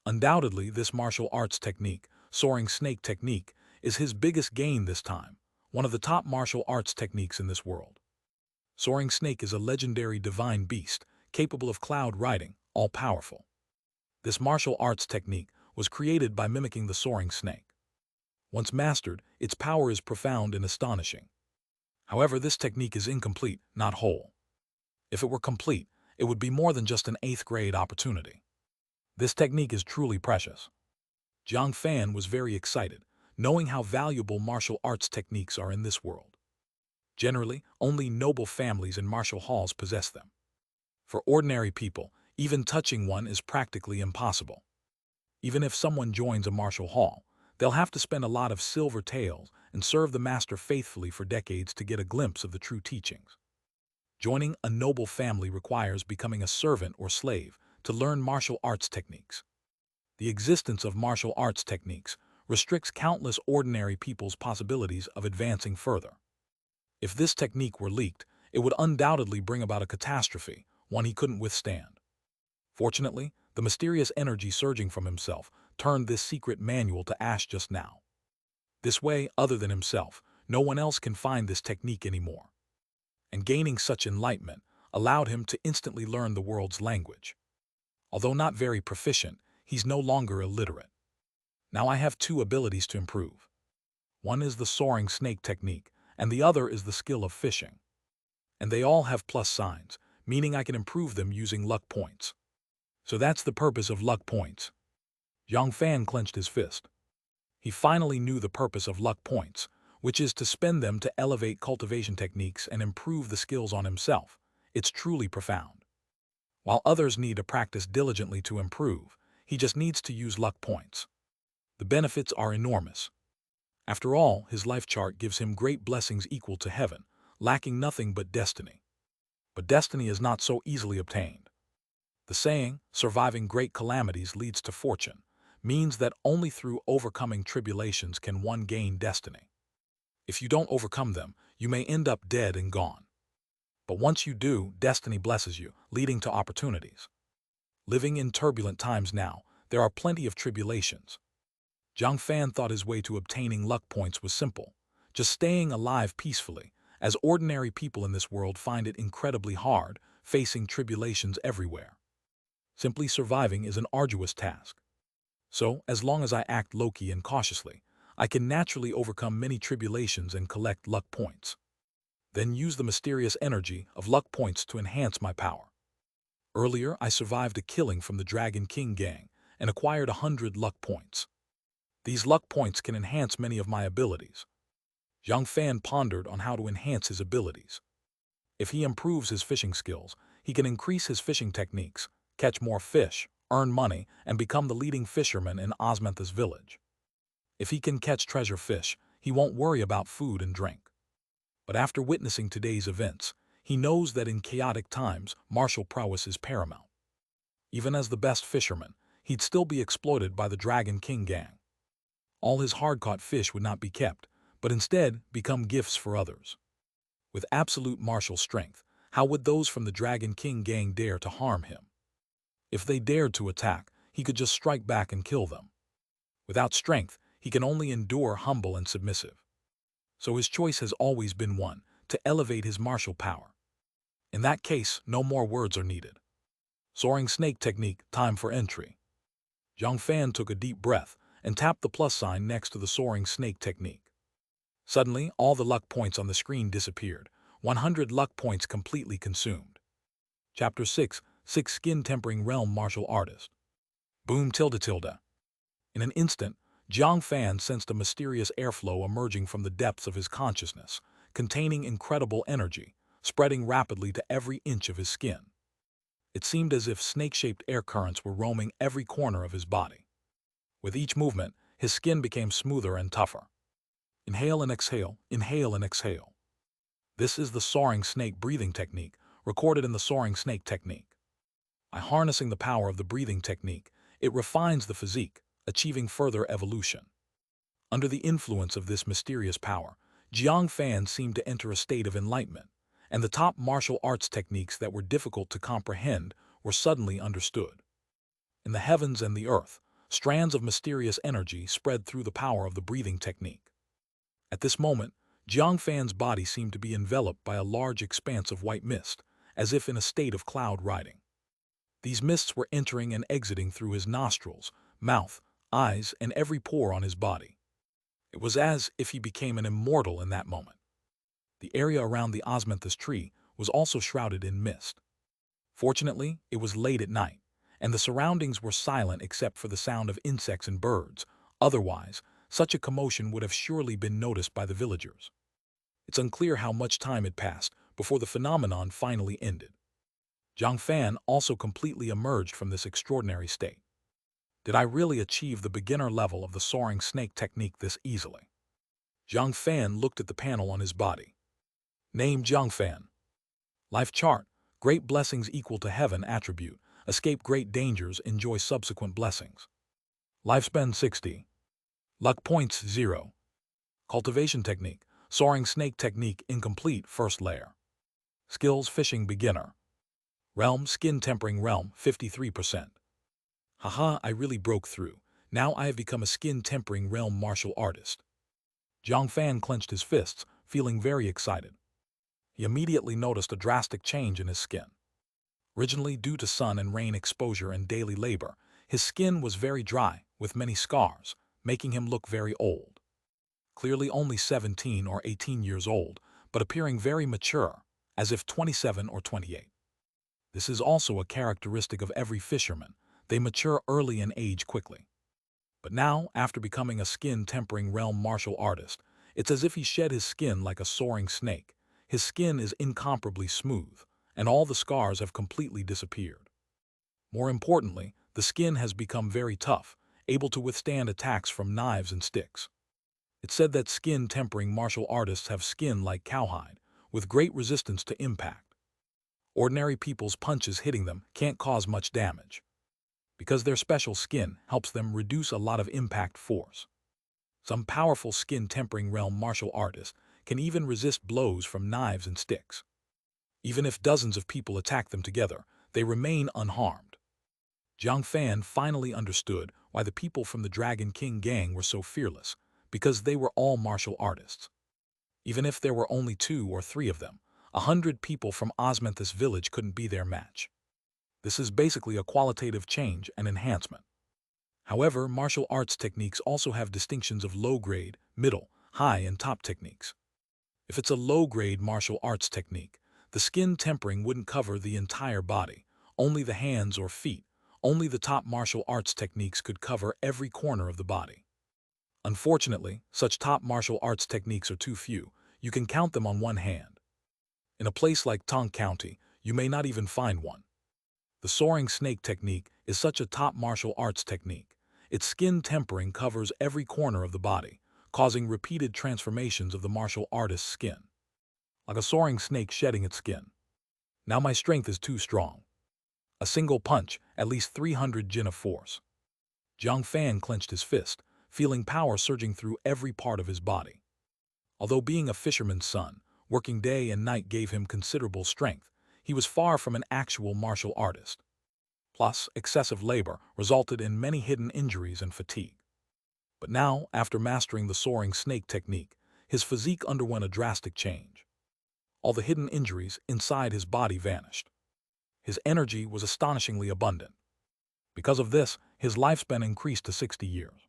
Undoubtedly, this martial arts technique, soaring snake technique, is his biggest gain this time, one of the top martial arts techniques in this world. Soaring snake is a legendary divine beast, capable of cloud riding, all-powerful. This martial arts technique was created by mimicking the soaring snake. Once mastered, its power is profound and astonishing. However, this technique is incomplete, not whole. If it were complete, it would be more than just an 8th grade opportunity. This technique is truly precious. Jiang Fan was very excited, knowing how valuable martial arts techniques are in this world. Generally, only noble families and martial halls possess them. For ordinary people, even touching one is practically impossible. Even if someone joins a martial hall, they'll have to spend a lot of silver taels and serve the master faithfully for decades to get a glimpse of the true teachings. Joining a noble family requires becoming a servant or slave to learn martial arts techniques. The existence of martial arts techniques restricts countless ordinary people's possibilities of advancing further. If this technique were leaked, it would undoubtedly bring about a catastrophe, one he couldn't withstand. Fortunately, the mysterious energy surging from himself turned this secret manual to ash just now. This way, other than himself, no one else can find this technique anymore. And gaining such enlightenment allowed him to instantly learn the world's language. Although not very proficient, he's no longer illiterate. Now I have 2 abilities to improve. One is the soaring snake technique, and the other is the skill of fishing. And they all have plus signs, meaning I can improve them using luck points. So that's the purpose of luck points. Jiang Fan clenched his fist. He finally knew the purpose of luck points, which is to spend them to elevate cultivation techniques and improve the skills on himself. It's truly profound. While others need to practice diligently to improve, he just needs to use luck points. The benefits are enormous. After all, his life chart gives him great blessings equal to heaven, lacking nothing but destiny. But destiny is not so easily obtained. The saying, surviving great calamities leads to fortune, means that only through overcoming tribulations can one gain destiny. If you don't overcome them, you may end up dead and gone. But once you do, destiny blesses you, leading to opportunities. Living in turbulent times now, there are plenty of tribulations. Jiang Fan thought his way to obtaining luck points was simple, just staying alive peacefully, as ordinary people in this world find it incredibly hard, facing tribulations everywhere. Simply surviving is an arduous task. So, as long as I act low-key and cautiously, I can naturally overcome many tribulations and collect luck points. Then use the mysterious energy of luck points to enhance my power. Earlier, I survived a killing from the Dragon King gang and acquired 100 luck points. These luck points can enhance many of my abilities. Jiang Fan pondered on how to enhance his abilities. If he improves his fishing skills, he can increase his fishing techniques, catch more fish, earn money, and become the leading fisherman in Osmantha's village. If he can catch treasure fish, he won't worry about food and drink. But after witnessing today's events, he knows that in chaotic times, martial prowess is paramount. Even as the best fisherman, he'd still be exploited by the Dragon King gang. All his hard-caught fish would not be kept, but instead become gifts for others. With absolute martial strength, how would those from the Dragon King gang dare to harm him? If they dared to attack, he could just strike back and kill them. Without strength, he can only endure humble and submissive. So his choice has always been one, to elevate his martial power. In that case, no more words are needed. Soaring snake technique, time for entry. Jiang Fan took a deep breath and tapped the plus sign next to the soaring snake technique. Suddenly, all the luck points on the screen disappeared, 100 luck points completely consumed. Chapter 6, 6 Skin Tempering Realm Martial Artist. Boom tilde tilde. In an instant, Jiang Fan sensed a mysterious airflow emerging from the depths of his consciousness, containing incredible energy, spreading rapidly to every inch of his skin. It seemed as if snake-shaped air currents were roaming every corner of his body. With each movement, his skin became smoother and tougher. Inhale and exhale, inhale and exhale. This is the soaring snake breathing technique, recorded in the soaring snake technique. By harnessing the power of the breathing technique, it refines the physique, achieving further evolution. Under the influence of this mysterious power, Jiang Fan seemed to enter a state of enlightenment, and the top martial arts techniques that were difficult to comprehend were suddenly understood. In the heavens and the earth, strands of mysterious energy spread through the power of the breathing technique. At this moment, Jiang Fan's body seemed to be enveloped by a large expanse of white mist, as if in a state of cloud riding. These mists were entering and exiting through his nostrils, mouth, eyes, and every pore on his body. It was as if he became an immortal in that moment. The area around the osmanthus tree was also shrouded in mist. Fortunately, it was late at night, and the surroundings were silent except for the sound of insects and birds. Otherwise, such a commotion would have surely been noticed by the villagers. It's unclear how much time had passed before the phenomenon finally ended. Jiang Fan also completely emerged from this extraordinary state. Did I really achieve the beginner level of the soaring snake technique this easily? Jiang Fan looked at the panel on his body. Name Jiang Fan. Life chart, great blessings equal to heaven attribute, escape great dangers, enjoy subsequent blessings. Lifespan 60. Luck points 0. Cultivation technique, soaring snake technique incomplete first layer. Skills fishing beginner. Realm skin tempering realm 53%. Haha, I really broke through. Now I have become a skin tempering realm martial artist. Jiang Fan clenched his fists, feeling very excited. He immediately noticed a drastic change in his skin. Originally due to sun and rain exposure and daily labor, his skin was very dry, with many scars, making him look very old. Clearly only 17 or 18 years old, but appearing very mature, as if 27 or 28. This is also a characteristic of every fisherman. They mature early and age quickly. But now, after becoming a skin-tempering realm martial artist, it's as if he shed his skin like a soaring snake. His skin is incomparably smooth, and all the scars have completely disappeared. More importantly, the skin has become very tough, able to withstand attacks from knives and sticks. It's said that skin-tempering martial artists have skin like cowhide, with great resistance to impact. Ordinary people's punches hitting them can't cause much damage, because their special skin helps them reduce a lot of impact force. Some powerful skin-tempering realm martial artists can even resist blows from knives and sticks. Even if dozens of people attack them together, they remain unharmed. Jiang Fan finally understood why the people from the Dragon King gang were so fearless, because they were all martial artists. Even if there were only 2 or 3 of them, 100 people from Osmanthus village couldn't be their match. This is basically a qualitative change and enhancement. However, martial arts techniques also have distinctions of low-grade, middle, high, and top techniques. If it's a low-grade martial arts technique, the skin tempering wouldn't cover the entire body, only the hands or feet. Only the top martial arts techniques could cover every corner of the body. Unfortunately, such top martial arts techniques are too few. You can count them on one hand. In a place like Tong County, you may not even find one. The soaring snake technique is such a top martial arts technique. Its skin tempering covers every corner of the body, causing repeated transformations of the martial artist's skin. Like a soaring snake shedding its skin. Now my strength is too strong. A single punch, at least 300 jin of force. Jiang Fan clenched his fist, feeling power surging through every part of his body. Although being a fisherman's son, working day and night gave him considerable strength, he was far from an actual martial artist. Plus, excessive labor resulted in many hidden injuries and fatigue. But now, after mastering the soaring snake technique, his physique underwent a drastic change. All the hidden injuries inside his body vanished. His energy was astonishingly abundant. Because of this, his lifespan increased to 60 years.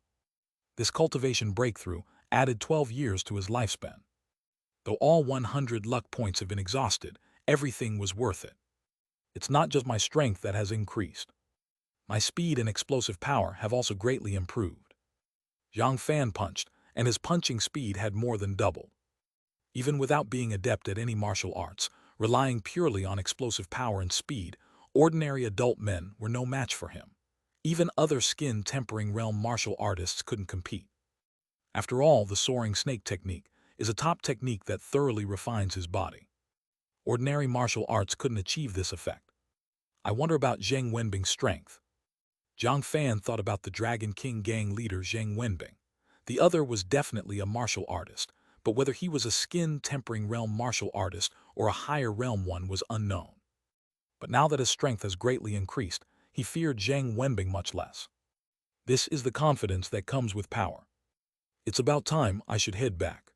This cultivation breakthrough added 12 years to his lifespan. Though all 100 luck points have been exhausted, everything was worth it. It's not just my strength that has increased. My speed and explosive power have also greatly improved. Jiang Fan punched, and his punching speed had more than doubled. Even without being adept at any martial arts, relying purely on explosive power and speed, ordinary adult men were no match for him. Even other skin-tempering realm martial artists couldn't compete. After all, the soaring snake technique is a top technique that thoroughly refines his body. Ordinary martial arts couldn't achieve this effect. I wonder about Zheng Wenbing's strength. Jiang Fan thought about the Dragon King gang leader Zheng Wenbing. The other was definitely a martial artist, but whether he was a skin-tempering realm martial artist or a higher realm one was unknown. But now that his strength has greatly increased, he feared Zheng Wenbing much less. This is the confidence that comes with power. It's about time I should head back.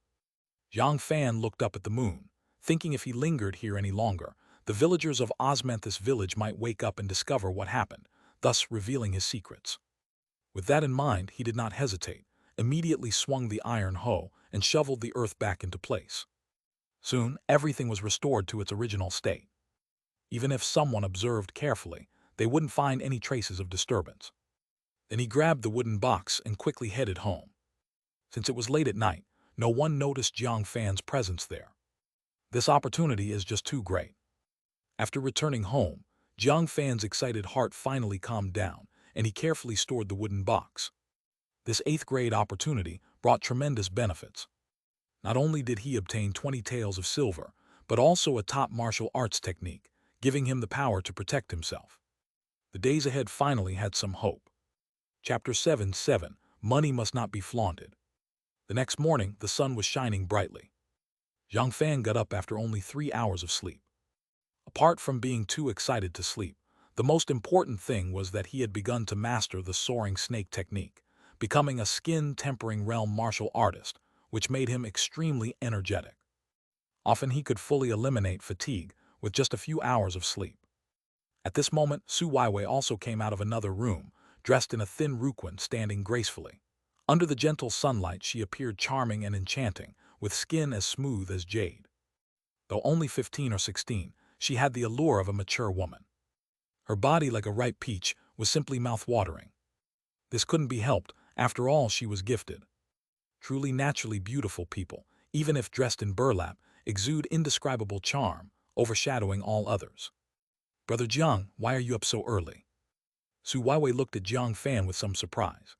Jiang Fan looked up at the moon, thinking if he lingered here any longer, the villagers of Osmanthus village might wake up and discover what happened, thus revealing his secrets. With that in mind, he did not hesitate, immediately swung the iron hoe and shoveled the earth back into place. Soon, everything was restored to its original state. Even if someone observed carefully, they wouldn't find any traces of disturbance. Then he grabbed the wooden box and quickly headed home. Since it was late at night, no one noticed Jiang Fan's presence there. This opportunity is just too great. After returning home, Jiang Fan's excited heart finally calmed down, and he carefully stored the wooden box. This 8th-grade opportunity brought tremendous benefits. Not only did he obtain 20 taels of silver, but also a top martial arts technique, giving him the power to protect himself. The days ahead finally had some hope. Chapter 7:7 Money Must Not Be Flaunted. The next morning, the sun was shining brightly. Jiang Fan got up after only 3 hours of sleep. Apart from being too excited to sleep, the most important thing was that he had begun to master the soaring snake technique, becoming a skin-tempering realm martial artist, which made him extremely energetic. Often he could fully eliminate fatigue with just a few hours of sleep. At this moment, Su Weiwei also came out of another room, dressed in a thin ruquin, standing gracefully. Under the gentle sunlight, she appeared charming and enchanting, with skin as smooth as jade. Though only 15 or 16, she had the allure of a mature woman. Her body, like a ripe peach, was simply mouth-watering. This couldn't be helped. After all, she was gifted. Truly naturally beautiful people, even if dressed in burlap, exude indescribable charm, overshadowing all others. "Brother Jiang, why are you up so early?" Su Weiwei looked at Jiang Fan with some surprise.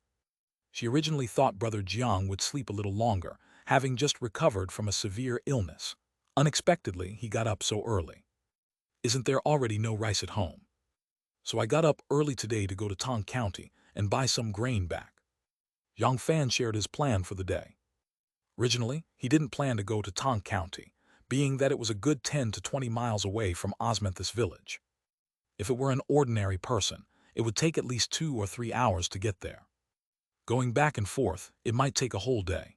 She originally thought Brother Jiang would sleep a little longer, having just recovered from a severe illness. Unexpectedly, he got up so early. "Isn't there already no rice at home? So I got up early today to go to Tong County and buy some grain back." Jiang Fan shared his plan for the day. Originally, he didn't plan to go to Tong County, being that it was a good 10 to 20 miles away from Osmanthus village. If it were an ordinary person, it would take at least 2 or 3 hours to get there. Going back and forth, it might take a whole day.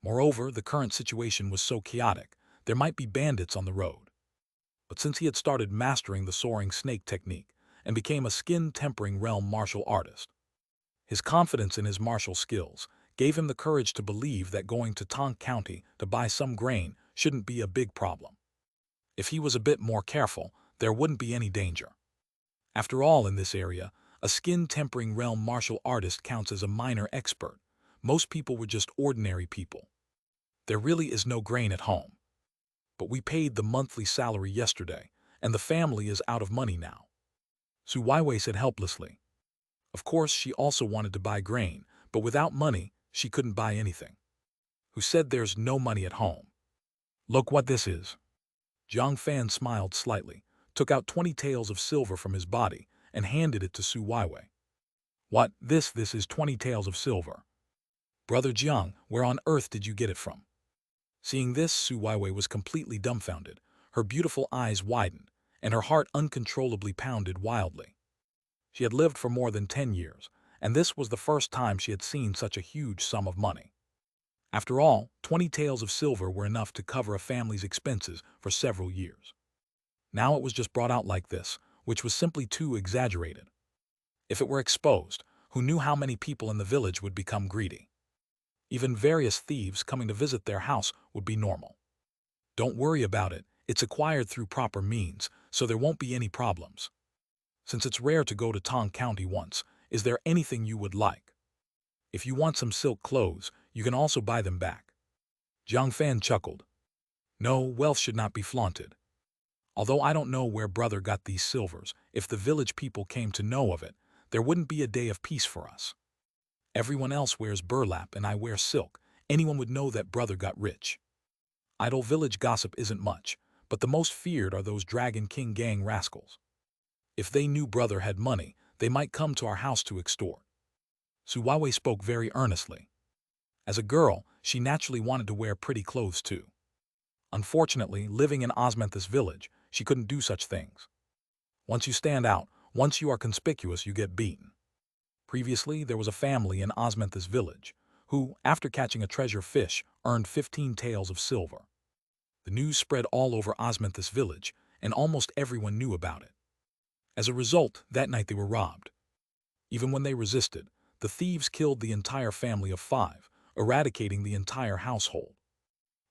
Moreover, the current situation was so chaotic, there might be bandits on the road. But since he had started mastering the soaring snake technique and became a skin-tempering realm martial artist, his confidence in his martial skills gave him the courage to believe that going to Tong County to buy some grain shouldn't be a big problem. If he was a bit more careful, there wouldn't be any danger. After all, in this area, a skin-tempering realm martial artist counts as a minor expert. Most people were just ordinary people. There really is no grain at home. But we paid the monthly salary yesterday, and the family is out of money now, Su Weiwei said helplessly. Of course, she also wanted to buy grain, but without money, she couldn't buy anything. Who said there's no money at home? Look what this is. Jiang Fan smiled slightly, took out 20 taels of silver from his body, and handed it to Su Weiwei. What, this is 20 taels of silver. Brother Jiang, where on earth did you get it from? Seeing this, Su Weiwei was completely dumbfounded. Her beautiful eyes widened, and her heart uncontrollably pounded wildly. She had lived for more than 10 years, and this was the first time she had seen such a huge sum of money. After all, 20 taels of silver were enough to cover a family's expenses for several years. Now it was just brought out like this, which was simply too exaggerated. If it were exposed, who knew how many people in the village would become greedy? Even various thieves coming to visit their house would be normal. Don't worry about it, it's acquired through proper means, so there won't be any problems. Since it's rare to go to Tong County once, is there anything you would like? If you want some silk clothes, you can also buy them back. Jiang Fan chuckled. No, wealth should not be flaunted. Although I don't know where brother got these silvers, if the village people came to know of it, there wouldn't be a day of peace for us. Everyone else wears burlap and I wear silk. Anyone would know that brother got rich. Idle village gossip isn't much, but the most feared are those Dragon King gang rascals. If they knew brother had money, they might come to our house to extort. Su Weiwei spoke very earnestly. As a girl, she naturally wanted to wear pretty clothes too. Unfortunately, living in Osmanthus village, she couldn't do such things. Once you stand out, once you are conspicuous, you get beaten. Previously, there was a family in Osmanthus village who, after catching a treasure fish, earned 15 taels of silver. The news spread all over Osmanthus village, and almost everyone knew about it. As a result, that night they were robbed. Even when they resisted, the thieves killed the entire family of 5, eradicating the entire household.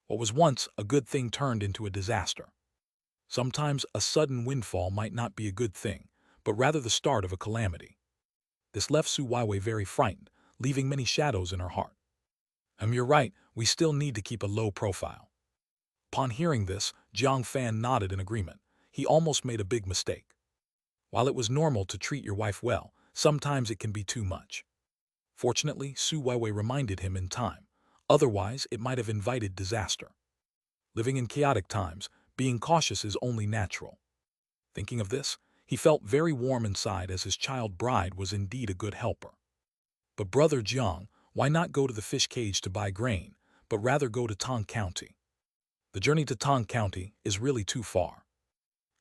What was once a good thing turned into a disaster. Sometimes a sudden windfall might not be a good thing, but rather the start of a calamity. This left Su Weiwei very frightened, leaving many shadows in her heart. You're right, we still need to keep a low profile. Upon hearing this, Jiang Fan nodded in agreement. He almost made a big mistake. While it was normal to treat your wife well, sometimes it can be too much. Fortunately, Su Weiwei reminded him in time. Otherwise, it might have invited disaster. Living in chaotic times, being cautious is only natural. Thinking of this, he felt very warm inside as his child bride was indeed a good helper. But brother Jiang, why not go to the fish cage to buy grain, but rather go to Tong County? The journey to Tong County is really too far.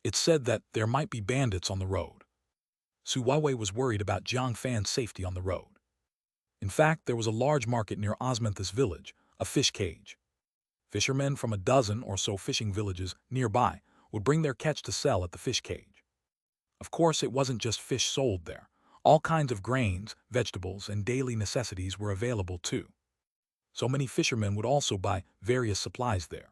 It's said that there might be bandits on the road. Su Weiwei was worried about Jiang Fan's safety on the road. In fact, there was a large market near Osmanthus village, a fish cage. Fishermen from a dozen or so fishing villages nearby would bring their catch to sell at the fish cage. Of course, it wasn't just fish sold there. All kinds of grains, vegetables, and daily necessities were available too. So many fishermen would also buy various supplies there.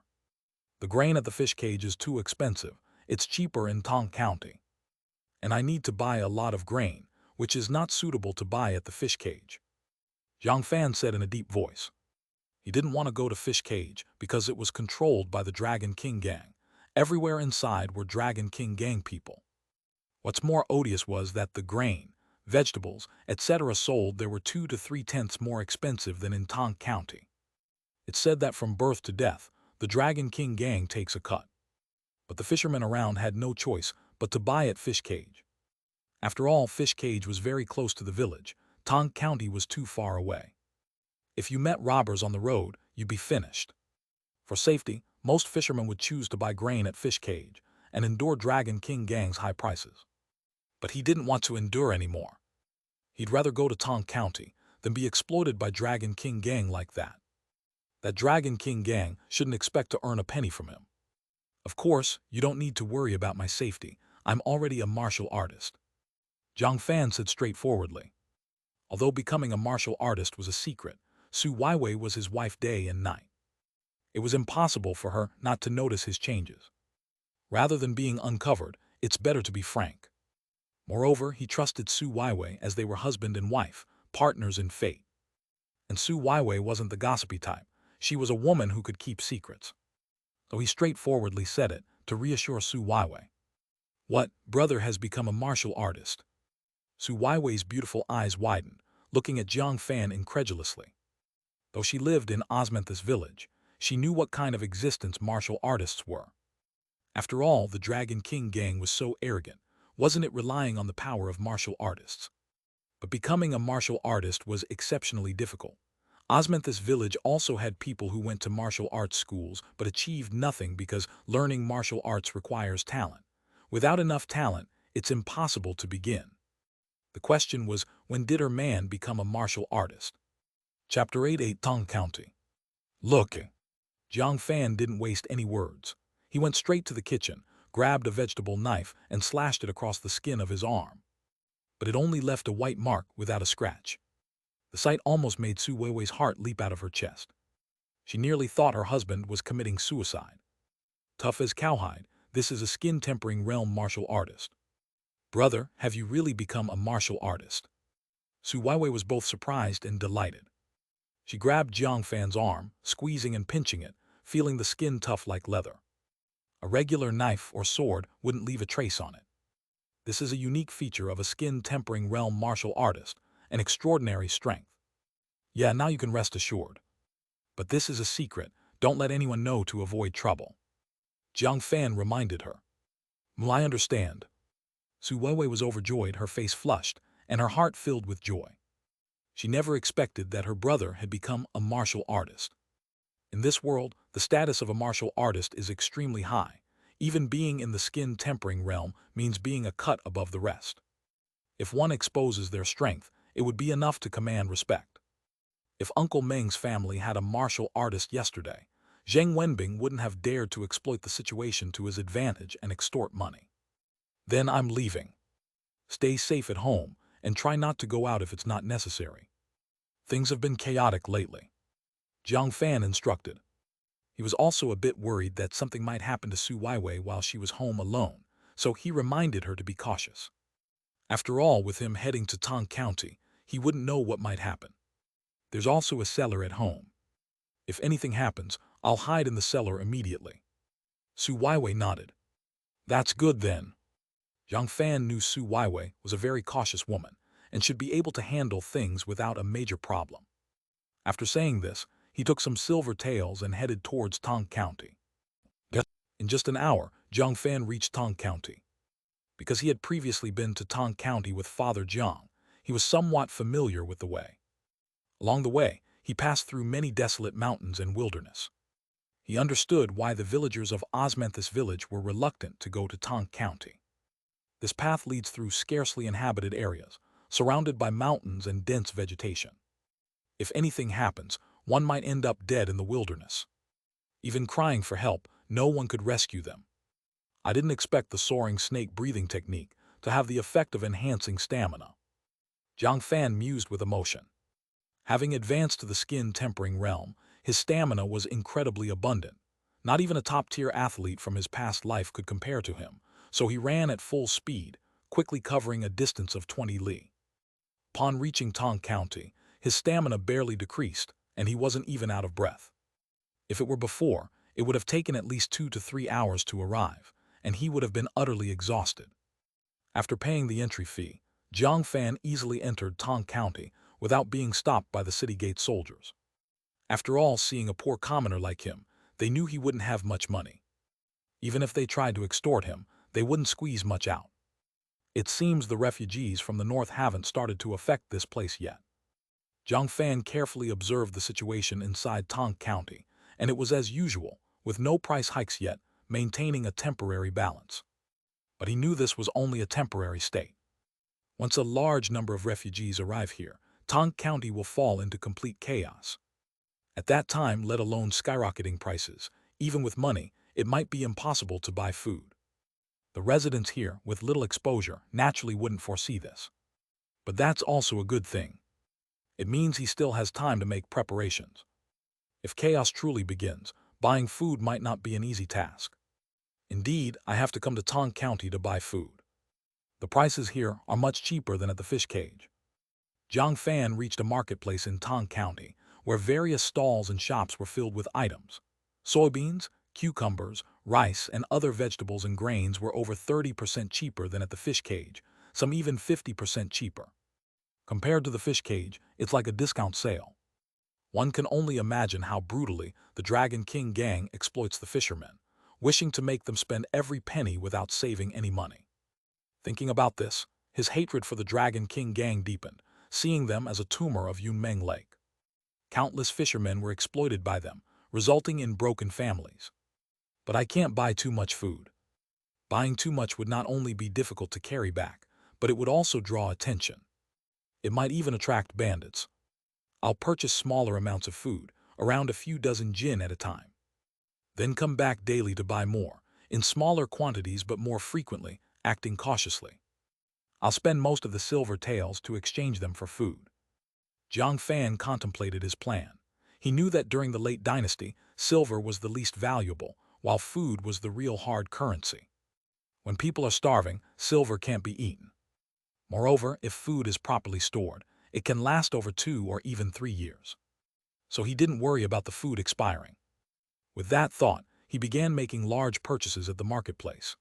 The grain at the fish cage is too expensive. It's cheaper in Tong County. And I need to buy a lot of grain, which is not suitable to buy at the fish cage. Jiang Fan said in a deep voice. He didn't want to go to fish cage because it was controlled by the Dragon King gang. Everywhere inside were Dragon King gang people. What's more odious was that the grain, vegetables, etc. sold there were 2 to 3 tenths more expensive than in Tong County. It's said that from birth to death, the Dragon King gang takes a cut. But the fishermen around had no choice but to buy at fish cage. After all, fish cage was very close to the village. Tong County was too far away. If you met robbers on the road, you'd be finished. For safety, most fishermen would choose to buy grain at Fish Cage and endure Dragon King Gang's high prices. But he didn't want to endure anymore. He'd rather go to Tong County than be exploited by Dragon King Gang like that. That Dragon King Gang shouldn't expect to earn a penny from him. Of course, you don't need to worry about my safety. I'm already a martial artist, Jiang Fan said straightforwardly. Although becoming a martial artist was a secret, Su Weiwei was his wife day and night. It was impossible for her not to notice his changes. Rather than being uncovered, it's better to be frank. Moreover, he trusted Su Weiwei as they were husband and wife, partners in fate. And Su Weiwei wasn't the gossipy type. She was a woman who could keep secrets. So he straightforwardly said it to reassure Su Weiwei. What, brother has become a martial artist? Su Weiwei's beautiful eyes widened, looking at Jiang Fan incredulously. Though she lived in Osmanthus village, she knew what kind of existence martial artists were. After all, the Dragon King Gang was so arrogant, wasn't it relying on the power of martial artists? But becoming a martial artist was exceptionally difficult. Osmanthus village also had people who went to martial arts schools but achieved nothing because learning martial arts requires talent. Without enough talent, it's impossible to begin. The question was, when did her man become a martial artist? Chapter 8 Tong County. Look. Jiang Fan didn't waste any words. He went straight to the kitchen, grabbed a vegetable knife, and slashed it across the skin of his arm. But it only left a white mark without a scratch. The sight almost made Su Weiwei's heart leap out of her chest. She nearly thought her husband was committing suicide. Tough as cowhide, this is a skin-tempering realm martial artist. Brother, have you really become a martial artist? Su Weiwei was both surprised and delighted. She grabbed Jiang Fan's arm, squeezing and pinching it, feeling the skin tough like leather. A regular knife or sword wouldn't leave a trace on it. This is a unique feature of a skin-tempering realm martial artist, an extraordinary strength. Yeah, now you can rest assured. But this is a secret, don't let anyone know to avoid trouble. Jiang Fan reminded her. I understand. Su Weiwei was overjoyed, her face flushed, and her heart filled with joy. She never expected that her brother had become a martial artist. In this world, the status of a martial artist is extremely high. Even being in the skin-tempering realm means being a cut above the rest. If one exposes their strength, it would be enough to command respect. If Uncle Meng's family had a martial artist yesterday, Zheng Wenbing wouldn't have dared to exploit the situation to his advantage and extort money. Then I'm leaving. Stay safe at home, and try not to go out if it's not necessary. Things have been chaotic lately, Jiang Fan instructed. He was also a bit worried that something might happen to Su Weiwei while she was home alone, so he reminded her to be cautious. After all, with him heading to Tong County, he wouldn't know what might happen. There's also a cellar at home. If anything happens, I'll hide in the cellar immediately. Su Weiwei nodded. That's good then. Jiang Fan knew Su Weiwei was a very cautious woman and should be able to handle things without a major problem. After saying this, he took some silver taels and headed towards Tong County. In just an hour, Jiang Fan reached Tong County. Because he had previously been to Tong County with Father Jiang, he was somewhat familiar with the way. Along the way, he passed through many desolate mountains and wilderness. He understood why the villagers of Osmanthus village were reluctant to go to Tong County. This path leads through scarcely inhabited areas, surrounded by mountains and dense vegetation. If anything happens, one might end up dead in the wilderness. Even crying for help, no one could rescue them. I didn't expect the soaring snake breathing technique to have the effect of enhancing stamina. Jiang Fan mused with emotion. Having advanced to the skin-tempering realm, his stamina was incredibly abundant. Not even a top-tier athlete from his past life could compare to him, so he ran at full speed, quickly covering a distance of 20 li. Upon reaching Tong County, his stamina barely decreased, and he wasn't even out of breath. If it were before, it would have taken at least 2 to 3 hours to arrive, and he would have been utterly exhausted. After paying the entry fee, Jiang Fan easily entered Tong County without being stopped by the city gate soldiers. After all, seeing a poor commoner like him, they knew he wouldn't have much money. Even if they tried to extort him, they wouldn't squeeze much out. It seems the refugees from the north haven't started to affect this place yet. Jiang Fan carefully observed the situation inside Tong County, and it was as usual, with no price hikes yet, maintaining a temporary balance. But he knew this was only a temporary state. Once a large number of refugees arrive here, Tong County will fall into complete chaos. At that time, let alone skyrocketing prices, even with money, it might be impossible to buy food. The residents here, with little exposure, naturally wouldn't foresee this. But that's also a good thing. It means he still has time to make preparations. If chaos truly begins, buying food might not be an easy task. Indeed, I have to come to Tong County to buy food. The prices here are much cheaper than at the fish cage. Jiang Fan reached a marketplace in Tong County, where various stalls and shops were filled with items. Soybeans, cucumbers, rice, and other vegetables and grains were over 30% cheaper than at the fish cage, some even 50% cheaper. Compared to the fish cage, it's like a discount sale. One can only imagine how brutally the Dragon King gang exploits the fishermen, wishing to make them spend every penny without saving any money. Thinking about this, his hatred for the Dragon King gang deepened, seeing them as a tumor of Yunmeng Lake. Countless fishermen were exploited by them, resulting in broken families. But I can't buy too much food. Buying too much would not only be difficult to carry back, but it would also draw attention. It might even attract bandits. I'll purchase smaller amounts of food, around a few dozen jin at a time. Then come back daily to buy more, in smaller quantities but more frequently, acting cautiously. I'll spend most of the silver taels to exchange them for food. Jiang Fan contemplated his plan. He knew that during the late dynasty, silver was the least valuable, while food was the real hard currency. When people are starving, silver can't be eaten. Moreover, if food is properly stored, it can last over 2 or even 3 years. So he didn't worry about the food expiring. With that thought, he began making large purchases at the marketplace.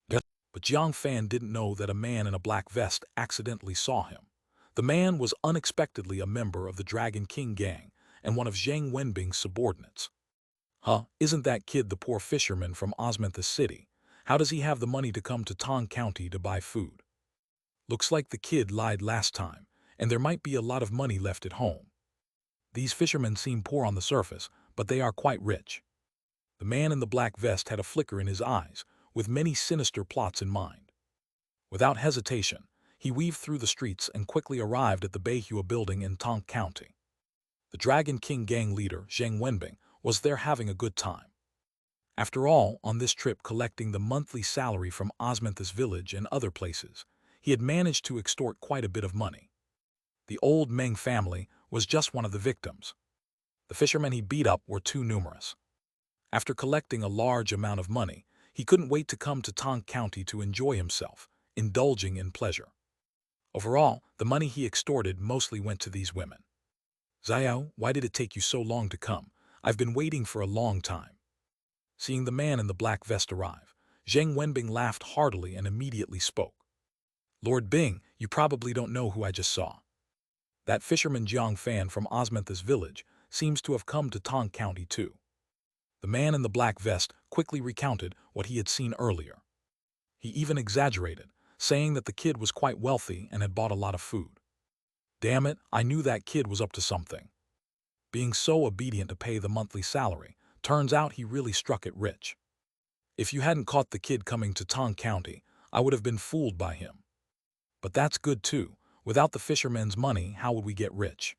But Jiang Fan didn't know that a man in a black vest accidentally saw him. The man was unexpectedly a member of the Dragon King gang and one of Zhang Wenbing's subordinates. Isn't that kid the poor fisherman from Osmanthus City? How does he have the money to come to Tong County to buy food? Looks like the kid lied last time, and there might be a lot of money left at home. These fishermen seem poor on the surface, but they are quite rich. The man in the black vest had a flicker in his eyes, with many sinister plots in mind. Without hesitation, he weaved through the streets and quickly arrived at the Beihua building in Tong County. The Dragon King gang leader, Zhang Wenbing, was there having a good time. After all, on this trip collecting the monthly salary from Osmanthus village and other places, he had managed to extort quite a bit of money. The old Meng family was just one of the victims. The fishermen he beat up were too numerous. After collecting a large amount of money, he couldn't wait to come to Tong County to enjoy himself, indulging in pleasure. Overall, the money he extorted mostly went to these women. "Xiao, why did it take you so long to come? I've been waiting for a long time." Seeing the man in the black vest arrive, Zhang Wenbing laughed heartily and immediately spoke. "Lord Bing, you probably don't know who I just saw. That fisherman Jiang Fan from Osmanthus village seems to have come to Tong County too." The man in the black vest quickly recounted what he had seen earlier. He even exaggerated, saying that the kid was quite wealthy and had bought a lot of food. Damn it, I knew that kid was up to something. Being so obedient to pay the monthly salary, turns out he really struck it rich. If you hadn't caught the kid coming to Tong County, I would have been fooled by him. But that's good too. Without the fishermen's money, how would we get rich?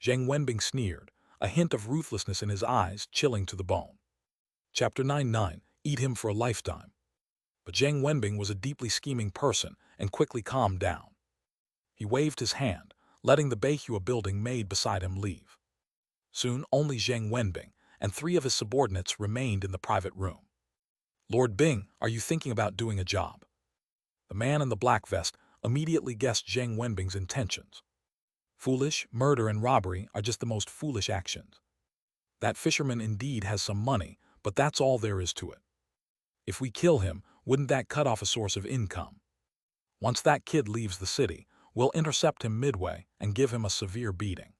Zhang Wenbing sneered, a hint of ruthlessness in his eyes chilling to the bone. Chapter 99, Eat Him for a Lifetime. But Zhang Wenbing was a deeply scheming person and quickly calmed down. He waved his hand, letting the Beihua building maid beside him leave. Soon only Zhang Wenbing and 3 of his subordinates remained in the private room. "Lord Bing, are you thinking about doing a job?" The man in the black vest immediately guessed Zhang Wenbing's intentions. Foolish, murder, and robbery are just the most foolish actions. That fisherman indeed has some money, but that's all there is to it. If we kill him, wouldn't that cut off a source of income? Once that kid leaves the city, we'll intercept him midway and give him a severe beating.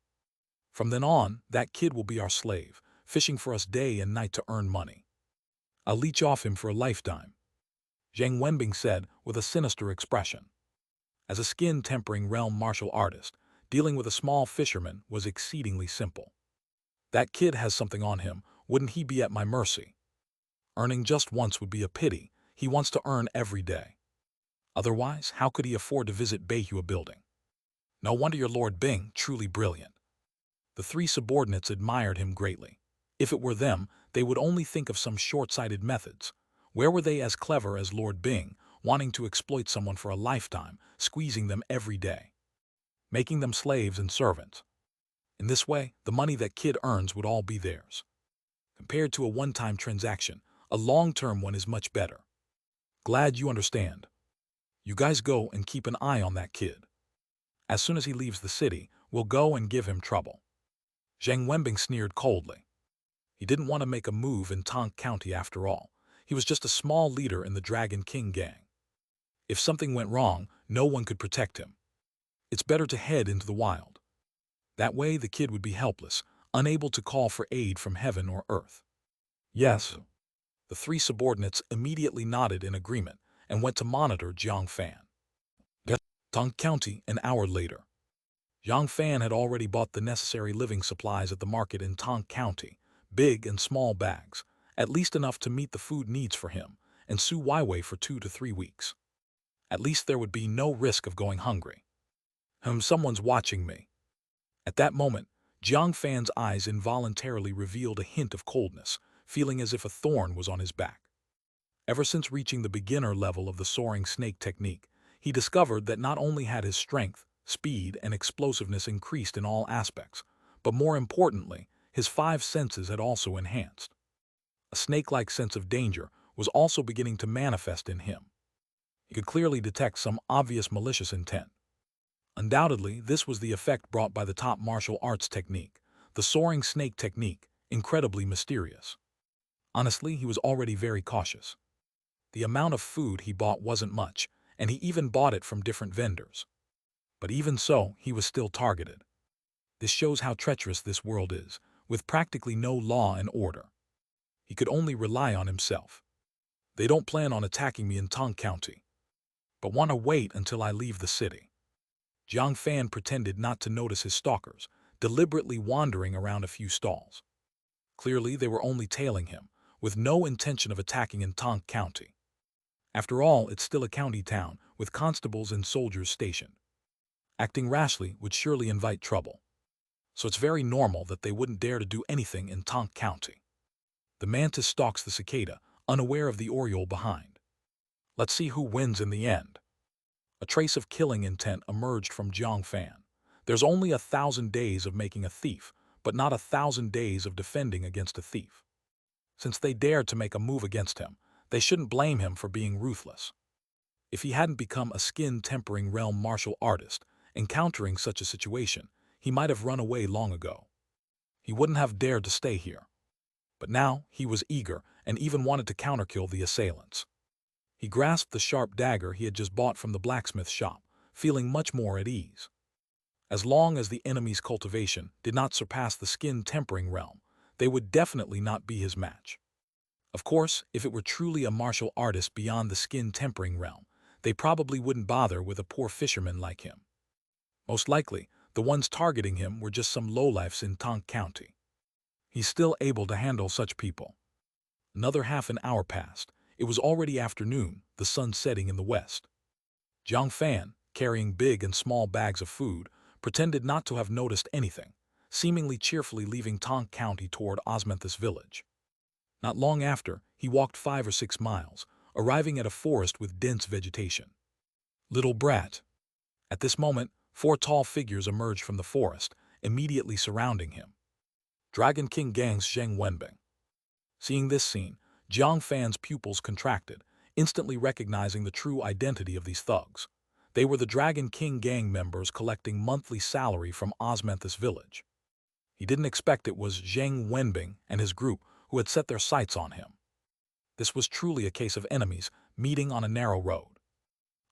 From then on, that kid will be our slave, fishing for us day and night to earn money. I'll leech off him for a lifetime," Zhang Wenbing said with a sinister expression. As a skin-tempering realm martial artist, dealing with a small fisherman was exceedingly simple. That kid has something on him, wouldn't he be at my mercy? Earning just once would be a pity, he wants to earn every day. Otherwise, how could he afford to visit Beihua building? No wonder your Lord Bing, truly brilliant. The three subordinates admired him greatly. If it were them, they would only think of some short-sighted methods. Where were they as clever as Lord Bing, wanting to exploit someone for a lifetime, squeezing them every day, making them slaves and servants? In this way, the money that kid earns would all be theirs. Compared to a one-time transaction, a long-term one is much better. Glad you understand. You guys go and keep an eye on that kid. As soon as he leaves the city, we'll go and give him trouble. Zhang Wenbing sneered coldly. He didn't want to make a move in Tong County after all. He was just a small leader in the Dragon King gang. If something went wrong, no one could protect him. It's better to head into the wild. That way the kid would be helpless, unable to call for aid from heaven or earth. Yes. The three subordinates immediately nodded in agreement and went to monitor Jiang Fan. Tong County an hour later. Jiang Fan had already bought the necessary living supplies at the market in Tong County, big and small bags, at least enough to meet the food needs for him and Su Weiwei for 2 to 3 weeks. At least there would be no risk of going hungry. Someone's watching me. At that moment, Jiang Fan's eyes involuntarily revealed a hint of coldness, feeling as if a thorn was on his back. Ever since reaching the beginner level of the soaring snake technique, he discovered that not only had his strength, speed, and explosiveness increased in all aspects, but more importantly, his 5 senses had also enhanced. A snake-like sense of danger was also beginning to manifest in him. He could clearly detect some obvious malicious intent. Undoubtedly, this was the effect brought by the top martial arts technique, the soaring snake technique, incredibly mysterious. Honestly, he was already very cautious. The amount of food he bought wasn't much, and he even bought it from different vendors. But even so, he was still targeted. This shows how treacherous this world is, with practically no law and order. He could only rely on himself. They don't plan on attacking me in Tong County, but want to wait until I leave the city. Jiang Fan pretended not to notice his stalkers, deliberately wandering around a few stalls. Clearly, they were only tailing him, with no intention of attacking in Tong County. After all, it's still a county town, with constables and soldiers stationed. Acting rashly would surely invite trouble. So it's very normal that they wouldn't dare to do anything in Tong County. The mantis stalks the cicada, unaware of the oriole behind. Let's see who wins in the end. A trace of killing intent emerged from Jiang Fan. There's only 1,000 days of making a thief, but not 1,000 days of defending against a thief. Since they dared to make a move against him, they shouldn't blame him for being ruthless. If he hadn't become a skin-tempering realm martial artist, encountering such a situation, he might have run away long ago. He wouldn't have dared to stay here. But now he was eager and even wanted to counterkill the assailants. He grasped the sharp dagger he had just bought from the blacksmith shop, feeling much more at ease. As long as the enemy's cultivation did not surpass the skin-tempering realm, they would definitely not be his match. Of course, if it were truly a martial artist beyond the skin-tempering realm, they probably wouldn't bother with a poor fisherman like him. Most likely, the ones targeting him were just some lowlifes in Tong County. He's still able to handle such people. Another half an hour passed. It was already afternoon, the sun setting in the west. Jiang Fan, carrying big and small bags of food, pretended not to have noticed anything, seemingly cheerfully leaving Tong County toward Osmanthus village. Not long after, he walked 5 or 6 miles, arriving at a forest with dense vegetation. Little brat. At this moment, 4 tall figures emerged from the forest, immediately surrounding him. Dragon King Gang's Zheng Wenbing. Seeing this scene, Jiang Fan's pupils contracted, instantly recognizing the true identity of these thugs. They were the Dragon King Gang members collecting monthly salary from Osmanthus village. He didn't expect it was Zheng Wenbing and his group who had set their sights on him. This was truly a case of enemies meeting on a narrow road.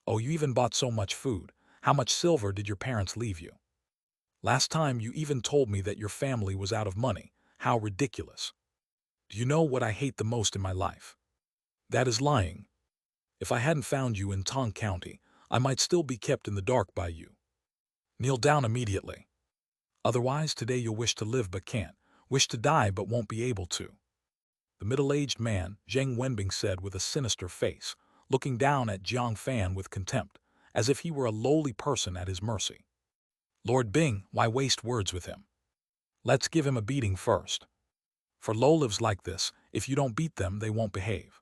Oh, you even bought so much food. How much silver did your parents leave you? Last time you even told me that your family was out of money. How ridiculous. Do you know what I hate the most in my life? That is lying. If I hadn't found you in Tong County, I might still be kept in the dark by you. Kneel down immediately. Otherwise, today you'll wish to live but can't, wish to die but won't be able to. The middle-aged man, Zhang Wenbing, said with a sinister face, looking down at Jiang Fan with contempt, as if he were a lowly person at his mercy. Lord Bing, why waste words with him? Let's give him a beating first. For low-lives like this, if you don't beat them, they won't behave.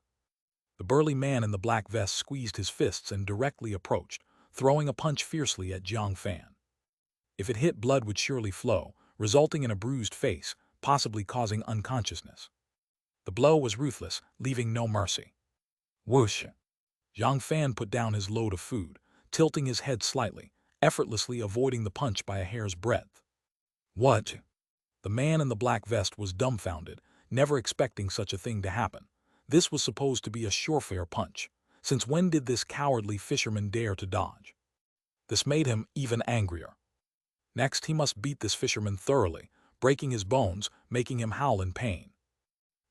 The burly man in the black vest squeezed his fists and directly approached, throwing a punch fiercely at Jiang Fan. If it hit, blood would surely flow, resulting in a bruised face, possibly causing unconsciousness. The blow was ruthless, leaving no mercy. Whoosh! Jiang Fan put down his load of food, tilting his head slightly, effortlessly avoiding the punch by a hair's breadth. What? The man in the black vest was dumbfounded, never expecting such a thing to happen. This was supposed to be a surefire punch. Since when did this cowardly fisherman dare to dodge? This made him even angrier. Next, he must beat this fisherman thoroughly, breaking his bones, making him howl in pain.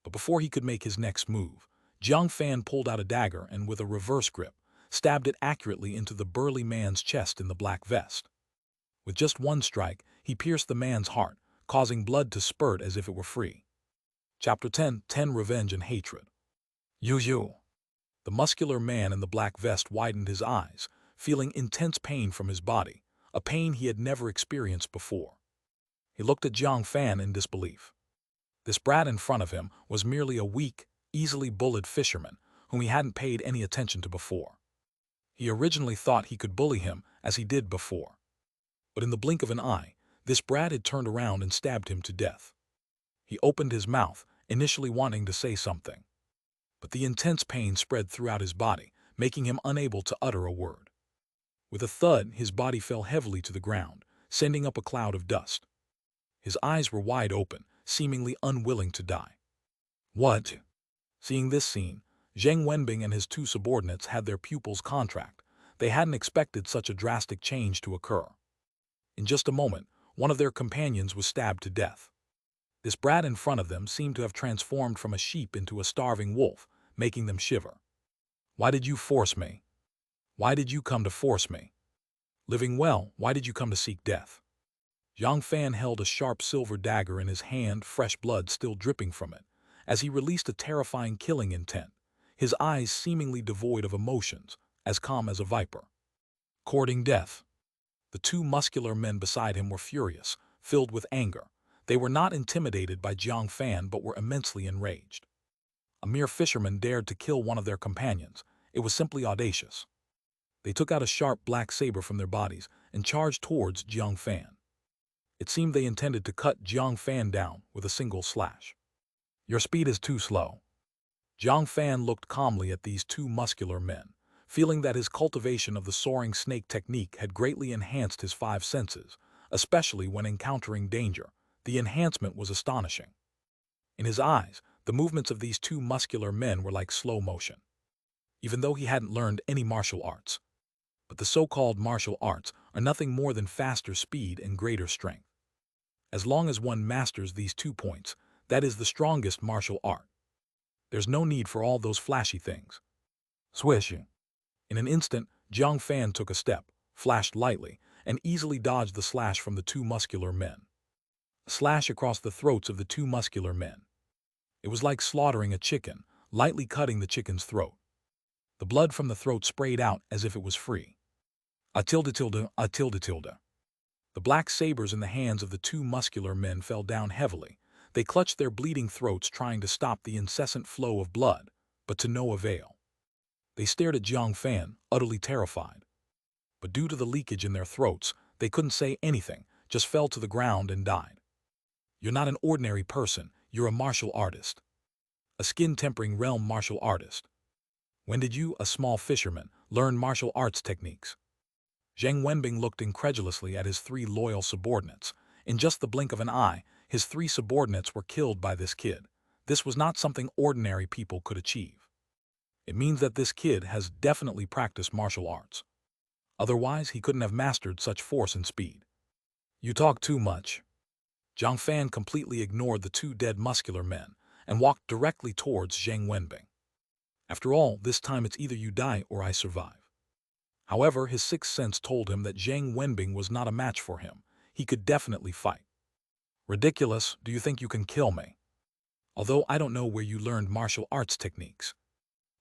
But before he could make his next move, Jiang Fan pulled out a dagger and, with a reverse grip, stabbed it accurately into the burly man's chest in the black vest. With just one strike, he pierced the man's heart, causing blood to spurt as if it were free. Chapter 10: Revenge and Hatred. Yu. The muscular man in the black vest widened his eyes, feeling intense pain from his body, a pain he had never experienced before. He looked at Jiang Fan in disbelief. This brat in front of him was merely a weak, easily bullied fisherman whom he hadn't paid any attention to before. He originally thought he could bully him as he did before. But in the blink of an eye, this brat had turned around and stabbed him to death. He opened his mouth, initially wanting to say something. But the intense pain spread throughout his body, making him unable to utter a word. With a thud, his body fell heavily to the ground, sending up a cloud of dust. His eyes were wide open, seemingly unwilling to die. What? Seeing this scene, Zhang Wenbing and his two subordinates had their pupils contract. They hadn't expected such a drastic change to occur. In just a moment, one of their companions was stabbed to death. This brat in front of them seemed to have transformed from a sheep into a starving wolf, making them shiver. Why did you force me? Why did you come to force me? Living well, why did you come to seek death? Jiang Fan held a sharp silver dagger in his hand, fresh blood still dripping from it, as he released a terrifying killing intent, his eyes seemingly devoid of emotions, as calm as a viper. Courting death. The two muscular men beside him were furious, filled with anger. They were not intimidated by Jiang Fan but were immensely enraged. A mere fisherman dared to kill one of their companions. It was simply audacious. They took out a sharp black saber from their bodies and charged towards Jiang Fan. It seemed they intended to cut Jiang Fan down with a single slash. Your speed is too slow. Jiang Fan looked calmly at these two muscular men, feeling that his cultivation of the soaring snake technique had greatly enhanced his five senses, especially when encountering danger. The enhancement was astonishing. In his eyes, the movements of these two muscular men were like slow motion. Even though he hadn't learned any martial arts. But the so-called martial arts are nothing more than faster speed and greater strength. As long as one masters these 2 points, that is the strongest martial art. There's no need for all those flashy things. Swish. In an instant, Jiang Fan took a step, flashed lightly, and easily dodged the slash from the two muscular men. A slash across the throats of the two muscular men. It was like slaughtering a chicken, lightly cutting the chicken's throat. The blood from the throat sprayed out as if it was free. A tilde. The black sabers in the hands of the two muscular men fell down heavily. They clutched their bleeding throats trying to stop the incessant flow of blood, but to no avail. They stared at Jiang Fan, utterly terrified. But due to the leakage in their throats, they couldn't say anything, just fell to the ground and died. You're not an ordinary person, you're a martial artist. A skin-tempering realm martial artist. When did you, a small fisherman, learn martial arts techniques? Zhang Wenbing looked incredulously at his 3 loyal subordinates. In just the blink of an eye, his 3 subordinates were killed by this kid. This was not something ordinary people could achieve. It means that this kid has definitely practiced martial arts. Otherwise, he couldn't have mastered such force and speed. You talk too much. Jiang Fan completely ignored the 2 dead muscular men and walked directly towards Zhang Wenbing. After all, this time it's either you die or I survive. However, his sixth sense told him that Jiang Wenbing was not a match for him. He could definitely fight. Ridiculous, do you think you can kill me? Although I don't know where you learned martial arts techniques.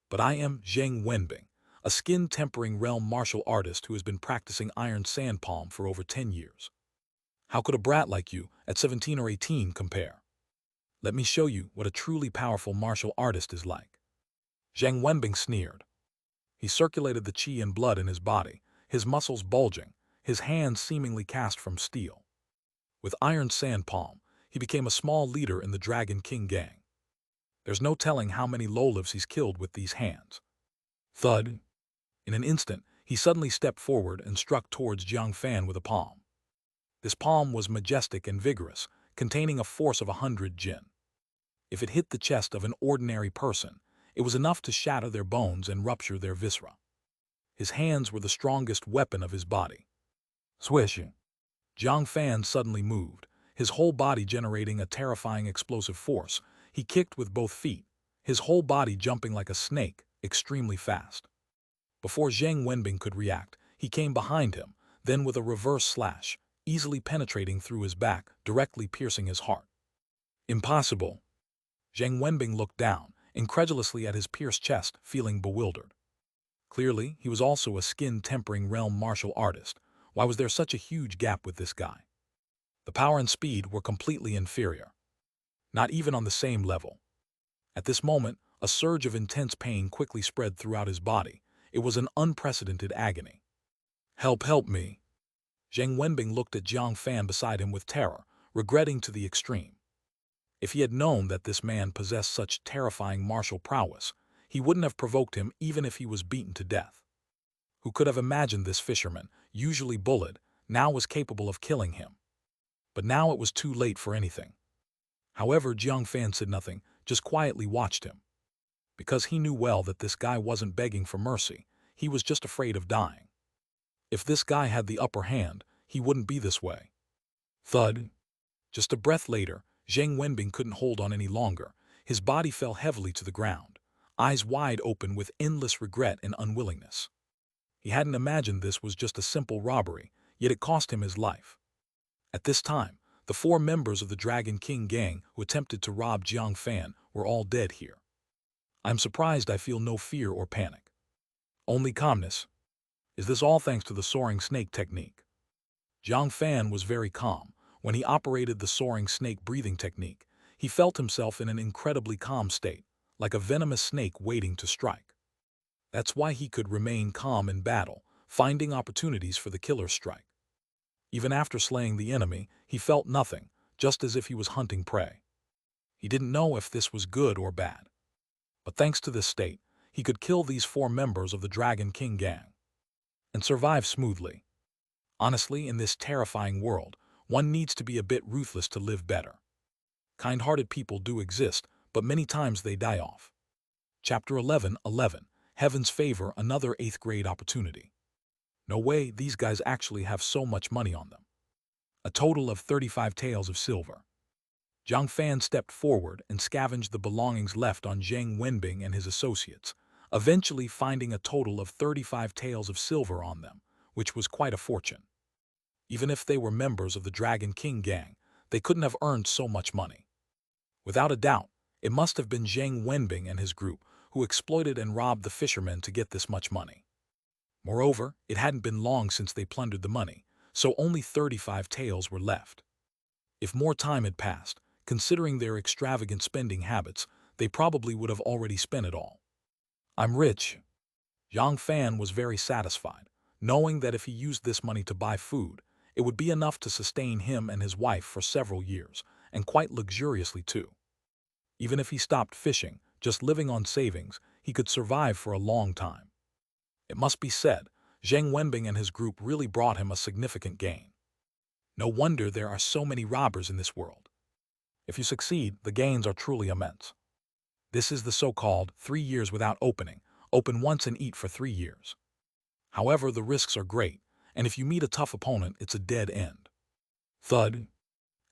But I am Jiang Wenbing, a skin-tempering realm martial artist who has been practicing iron sand palm for over 10 years. How could a brat like you, at 17 or 18, compare? Let me show you what a truly powerful martial artist is like. Jiang Wenbing sneered. He circulated the qi and blood in his body, his muscles bulging, his hands seemingly cast from steel. With iron sand palm, he became a small leader in the Dragon King gang. There's no telling how many lowlifes he's killed with these hands. Thud. In an instant, he suddenly stepped forward and struck towards Jiang Fan with a palm. This palm was majestic and vigorous, containing a force of 100 jin. If it hit the chest of an ordinary person, it was enough to shatter their bones and rupture their viscera. His hands were the strongest weapon of his body. Swish! Jiang Fan suddenly moved, his whole body generating a terrifying explosive force. He kicked with both feet, his whole body jumping like a snake, extremely fast. Before Jiang Wenbing could react, he came behind him, then with a reverse slash, easily penetrating through his back, directly piercing his heart. Impossible. Jiang Wenbing looked down, incredulously at his pierced chest, feeling bewildered. Clearly, he was also a skin-tempering realm martial artist. Why was there such a huge gap with this guy? The power and speed were completely inferior. Not even on the same level. At this moment, a surge of intense pain quickly spread throughout his body. It was an unprecedented agony. Help me. Jiang Wenbing looked at Jiang Fan beside him with terror, regretting to the extreme. If he had known that this man possessed such terrifying martial prowess, he wouldn't have provoked him even if he was beaten to death. Who could have imagined this fisherman, usually bullied, now was capable of killing him? But now it was too late for anything. However, Jiang Fan said nothing, just quietly watched him. Because he knew well that this guy wasn't begging for mercy, he was just afraid of dying. If this guy had the upper hand, he wouldn't be this way. Thud. Just a breath later, Jiang Wenbing couldn't hold on any longer. His body fell heavily to the ground, eyes wide open with endless regret and unwillingness. He hadn't imagined this was just a simple robbery, yet it cost him his life. At this time, the 4 members of the Dragon King gang who attempted to rob Jiang Fan were all dead here. I'm surprised I feel no fear or panic. Only calmness. Is this all thanks to the soaring snake technique? Jiang Fan was very calm. When he operated the soaring snake breathing technique, he felt himself in an incredibly calm state, like a venomous snake waiting to strike. That's why he could remain calm in battle, finding opportunities for the killer's strike. Even after slaying the enemy, he felt nothing, just as if he was hunting prey. He didn't know if this was good or bad. But thanks to this state, he could kill these 4 members of the Dragon King gang and survive smoothly. Honestly, in this terrifying world, one needs to be a bit ruthless to live better. Kind-hearted people do exist, but many times they die off. Chapter 11:11, Heaven's Favor, another 8th grade opportunity. No way, these guys actually have so much money on them. A total of 35 taels of silver. Jiang Fan stepped forward and scavenged the belongings left on Jiang Wenbing and his associates, eventually finding a total of 35 taels of silver on them, which was quite a fortune. Even if they were members of the Dragon King gang, they couldn't have earned so much money. Without a doubt, it must have been Jiang Wenbing and his group who exploited and robbed the fishermen to get this much money. Moreover, it hadn't been long since they plundered the money, so only 35 taels were left. If more time had passed, considering their extravagant spending habits, they probably would have already spent it all. I'm rich. Jiang Fan was very satisfied, knowing that if he used this money to buy food, it would be enough to sustain him and his wife for several years, and quite luxuriously too. Even if he stopped fishing, just living on savings, he could survive for a long time. It must be said, Jiang Wenbing and his group really brought him a significant gain. No wonder there are so many robbers in this world. If you succeed, the gains are truly immense. This is the so-called 3 years without opening, open once and eat for 3 years. However, the risks are great, and if you meet a tough opponent, it's a dead end. Thud.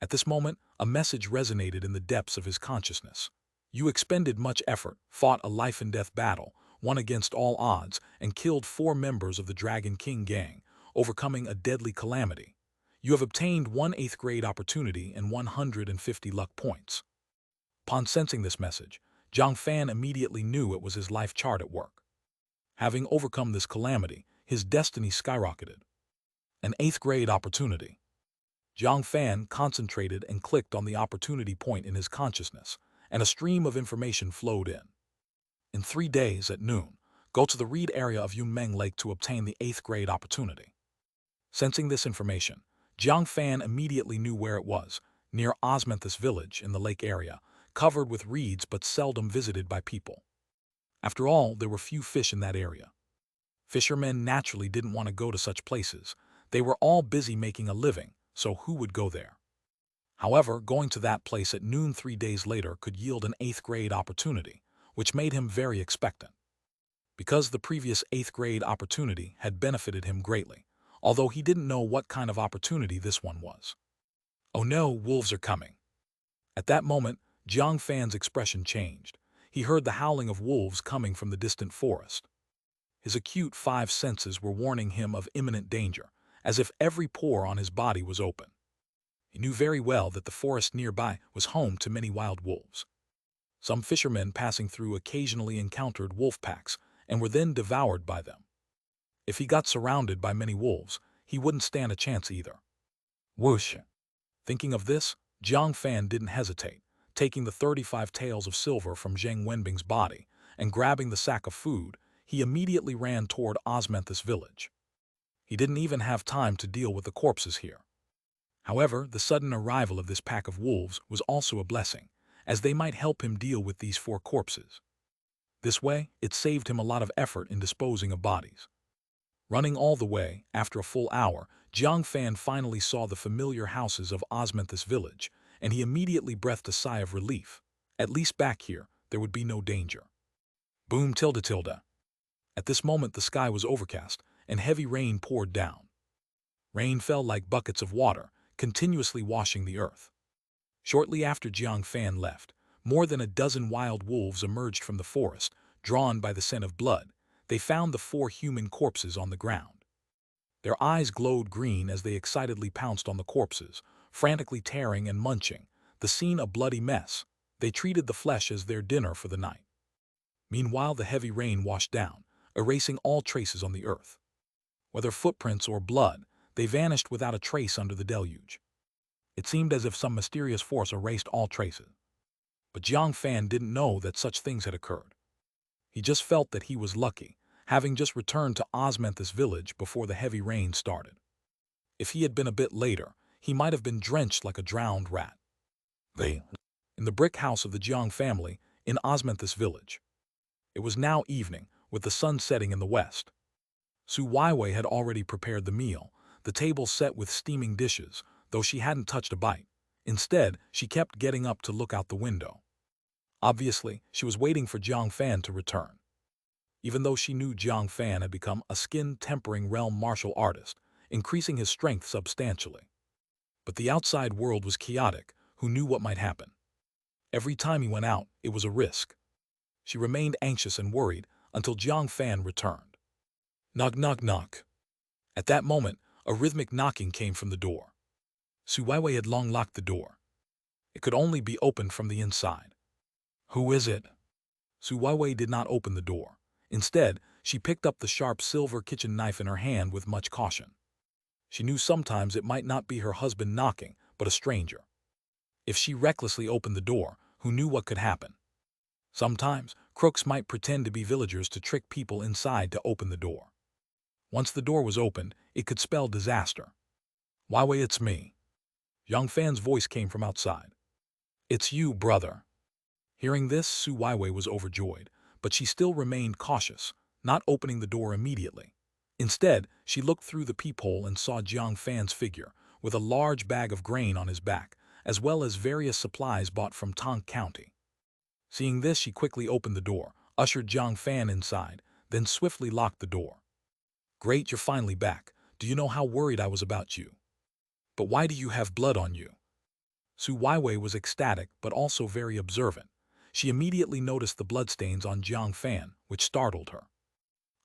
At this moment, a message resonated in the depths of his consciousness. You expended much effort, fought a life-and-death battle, won against all odds, and killed 4 members of the Dragon King gang, overcoming a deadly calamity. You have obtained 1 8th grade opportunity and 150 luck points. Upon sensing this message, Jiang Fan immediately knew it was his life chart at work. Having overcome this calamity, his destiny skyrocketed. An 8th grade opportunity. Jiang Fan concentrated and clicked on the opportunity point in his consciousness, and a stream of information flowed in. In 3 days at noon, go to the reed area of Yunmeng Lake to obtain the 8th grade opportunity. Sensing this information, Jiang Fan immediately knew where it was, near Osmanthus village in the lake area, covered with reeds but seldom visited by people. After all, there were few fish in that area. Fishermen naturally didn't want to go to such places. They were all busy making a living, so who would go there? However, going to that place at noon 3 days later could yield an 8th grade opportunity, which made him very expectant. Because the previous 8th grade opportunity had benefited him greatly, although he didn't know what kind of opportunity this one was. Oh no, wolves are coming. At that moment, Jiang Fan's expression changed. He heard the howling of wolves coming from the distant forest. His acute 5 senses were warning him of imminent danger, as if every pore on his body was open. He knew very well that the forest nearby was home to many wild wolves. Some fishermen passing through occasionally encountered wolf packs and were then devoured by them. If he got surrounded by many wolves, he wouldn't stand a chance either. Whoosh! Thinking of this, Jiang Fan didn't hesitate, taking the 35 taels of silver from Zheng Wenbing's body and grabbing the sack of food. He immediately ran toward Osmanthus village. He didn't even have time to deal with the corpses here. However, the sudden arrival of this pack of wolves was also a blessing, as they might help him deal with these 4 corpses. This way, it saved him a lot of effort in disposing of bodies. Running all the way, after a full hour, Jiang Fan finally saw the familiar houses of Osmanthus village, and he immediately breathed a sigh of relief. At least back here, there would be no danger. Boom tilde tilde. At this moment the sky was overcast, and heavy rain poured down. Rain fell like buckets of water, continuously washing the earth. Shortly after Jiang Fan left, more than a dozen wild wolves emerged from the forest, drawn by the scent of blood. They found the 4 human corpses on the ground. Their eyes glowed green as they excitedly pounced on the corpses, frantically tearing and munching, the scene a bloody mess. They treated the flesh as their dinner for the night. Meanwhile, the heavy rain washed down, erasing all traces on the earth. Whether footprints or blood, they vanished without a trace under the deluge. It seemed as if some mysterious force erased all traces. But Jiang Fan didn't know that such things had occurred. He just felt that he was lucky, having just returned to Osmanthus village before the heavy rain started. If he had been a bit later, he might have been drenched like a drowned rat. In the brick house of the Jiang family, in Osmanthus village. It was now evening, with the sun setting in the west. Su Weiwei had already prepared the meal, the table set with steaming dishes, though she hadn't touched a bite. Instead, she kept getting up to look out the window. Obviously, she was waiting for Jiang Fan to return. Even though she knew Jiang Fan had become a skin-tempering realm martial artist, increasing his strength substantially. But the outside world was chaotic, who knew what might happen. Every time he went out, it was a risk. She remained anxious and worried until Jiang Fan returned. Knock, knock, knock. At that moment, a rhythmic knocking came from the door. Su Weiwei had long locked the door. It could only be opened from the inside. Who is it? Su Weiwei did not open the door. Instead, she picked up the sharp silver kitchen knife in her hand with much caution. She knew sometimes it might not be her husband knocking, but a stranger. If she recklessly opened the door, who knew what could happen? Sometimes, crooks might pretend to be villagers to trick people inside to open the door. Once the door was opened, it could spell disaster. Weiwei, it's me. Jiang Fan's voice came from outside. It's you, brother. Hearing this, Su Weiwei was overjoyed, but she still remained cautious, not opening the door immediately. Instead, she looked through the peephole and saw Jiang Fan's figure, with a large bag of grain on his back, as well as various supplies bought from Tong County. Seeing this, she quickly opened the door, ushered Jiang Fan inside, then swiftly locked the door. Great, you're finally back. Do you know how worried I was about you? But why do you have blood on you? Su Weiwei was ecstatic but also very observant. she immediately noticed the bloodstains on Jiang Fan, which startled her.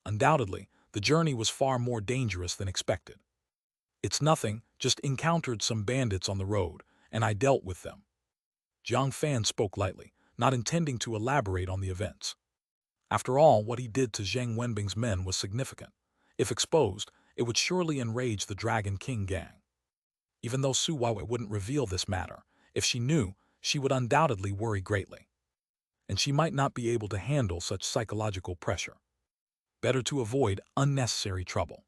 Undoubtedly, the journey was far more dangerous than expected. "It's nothing, just encountered some bandits on the road, and I dealt with them." Jiang Fan spoke lightly, not intending to elaborate on the events. After all, what he did to Zheng Wenbing's men was significant. If exposed, it would surely enrage the Dragon King gang. Even though Su Weiwei wouldn't reveal this matter, if she knew, she would undoubtedly worry greatly. And she might not be able to handle such psychological pressure. Better to avoid unnecessary trouble.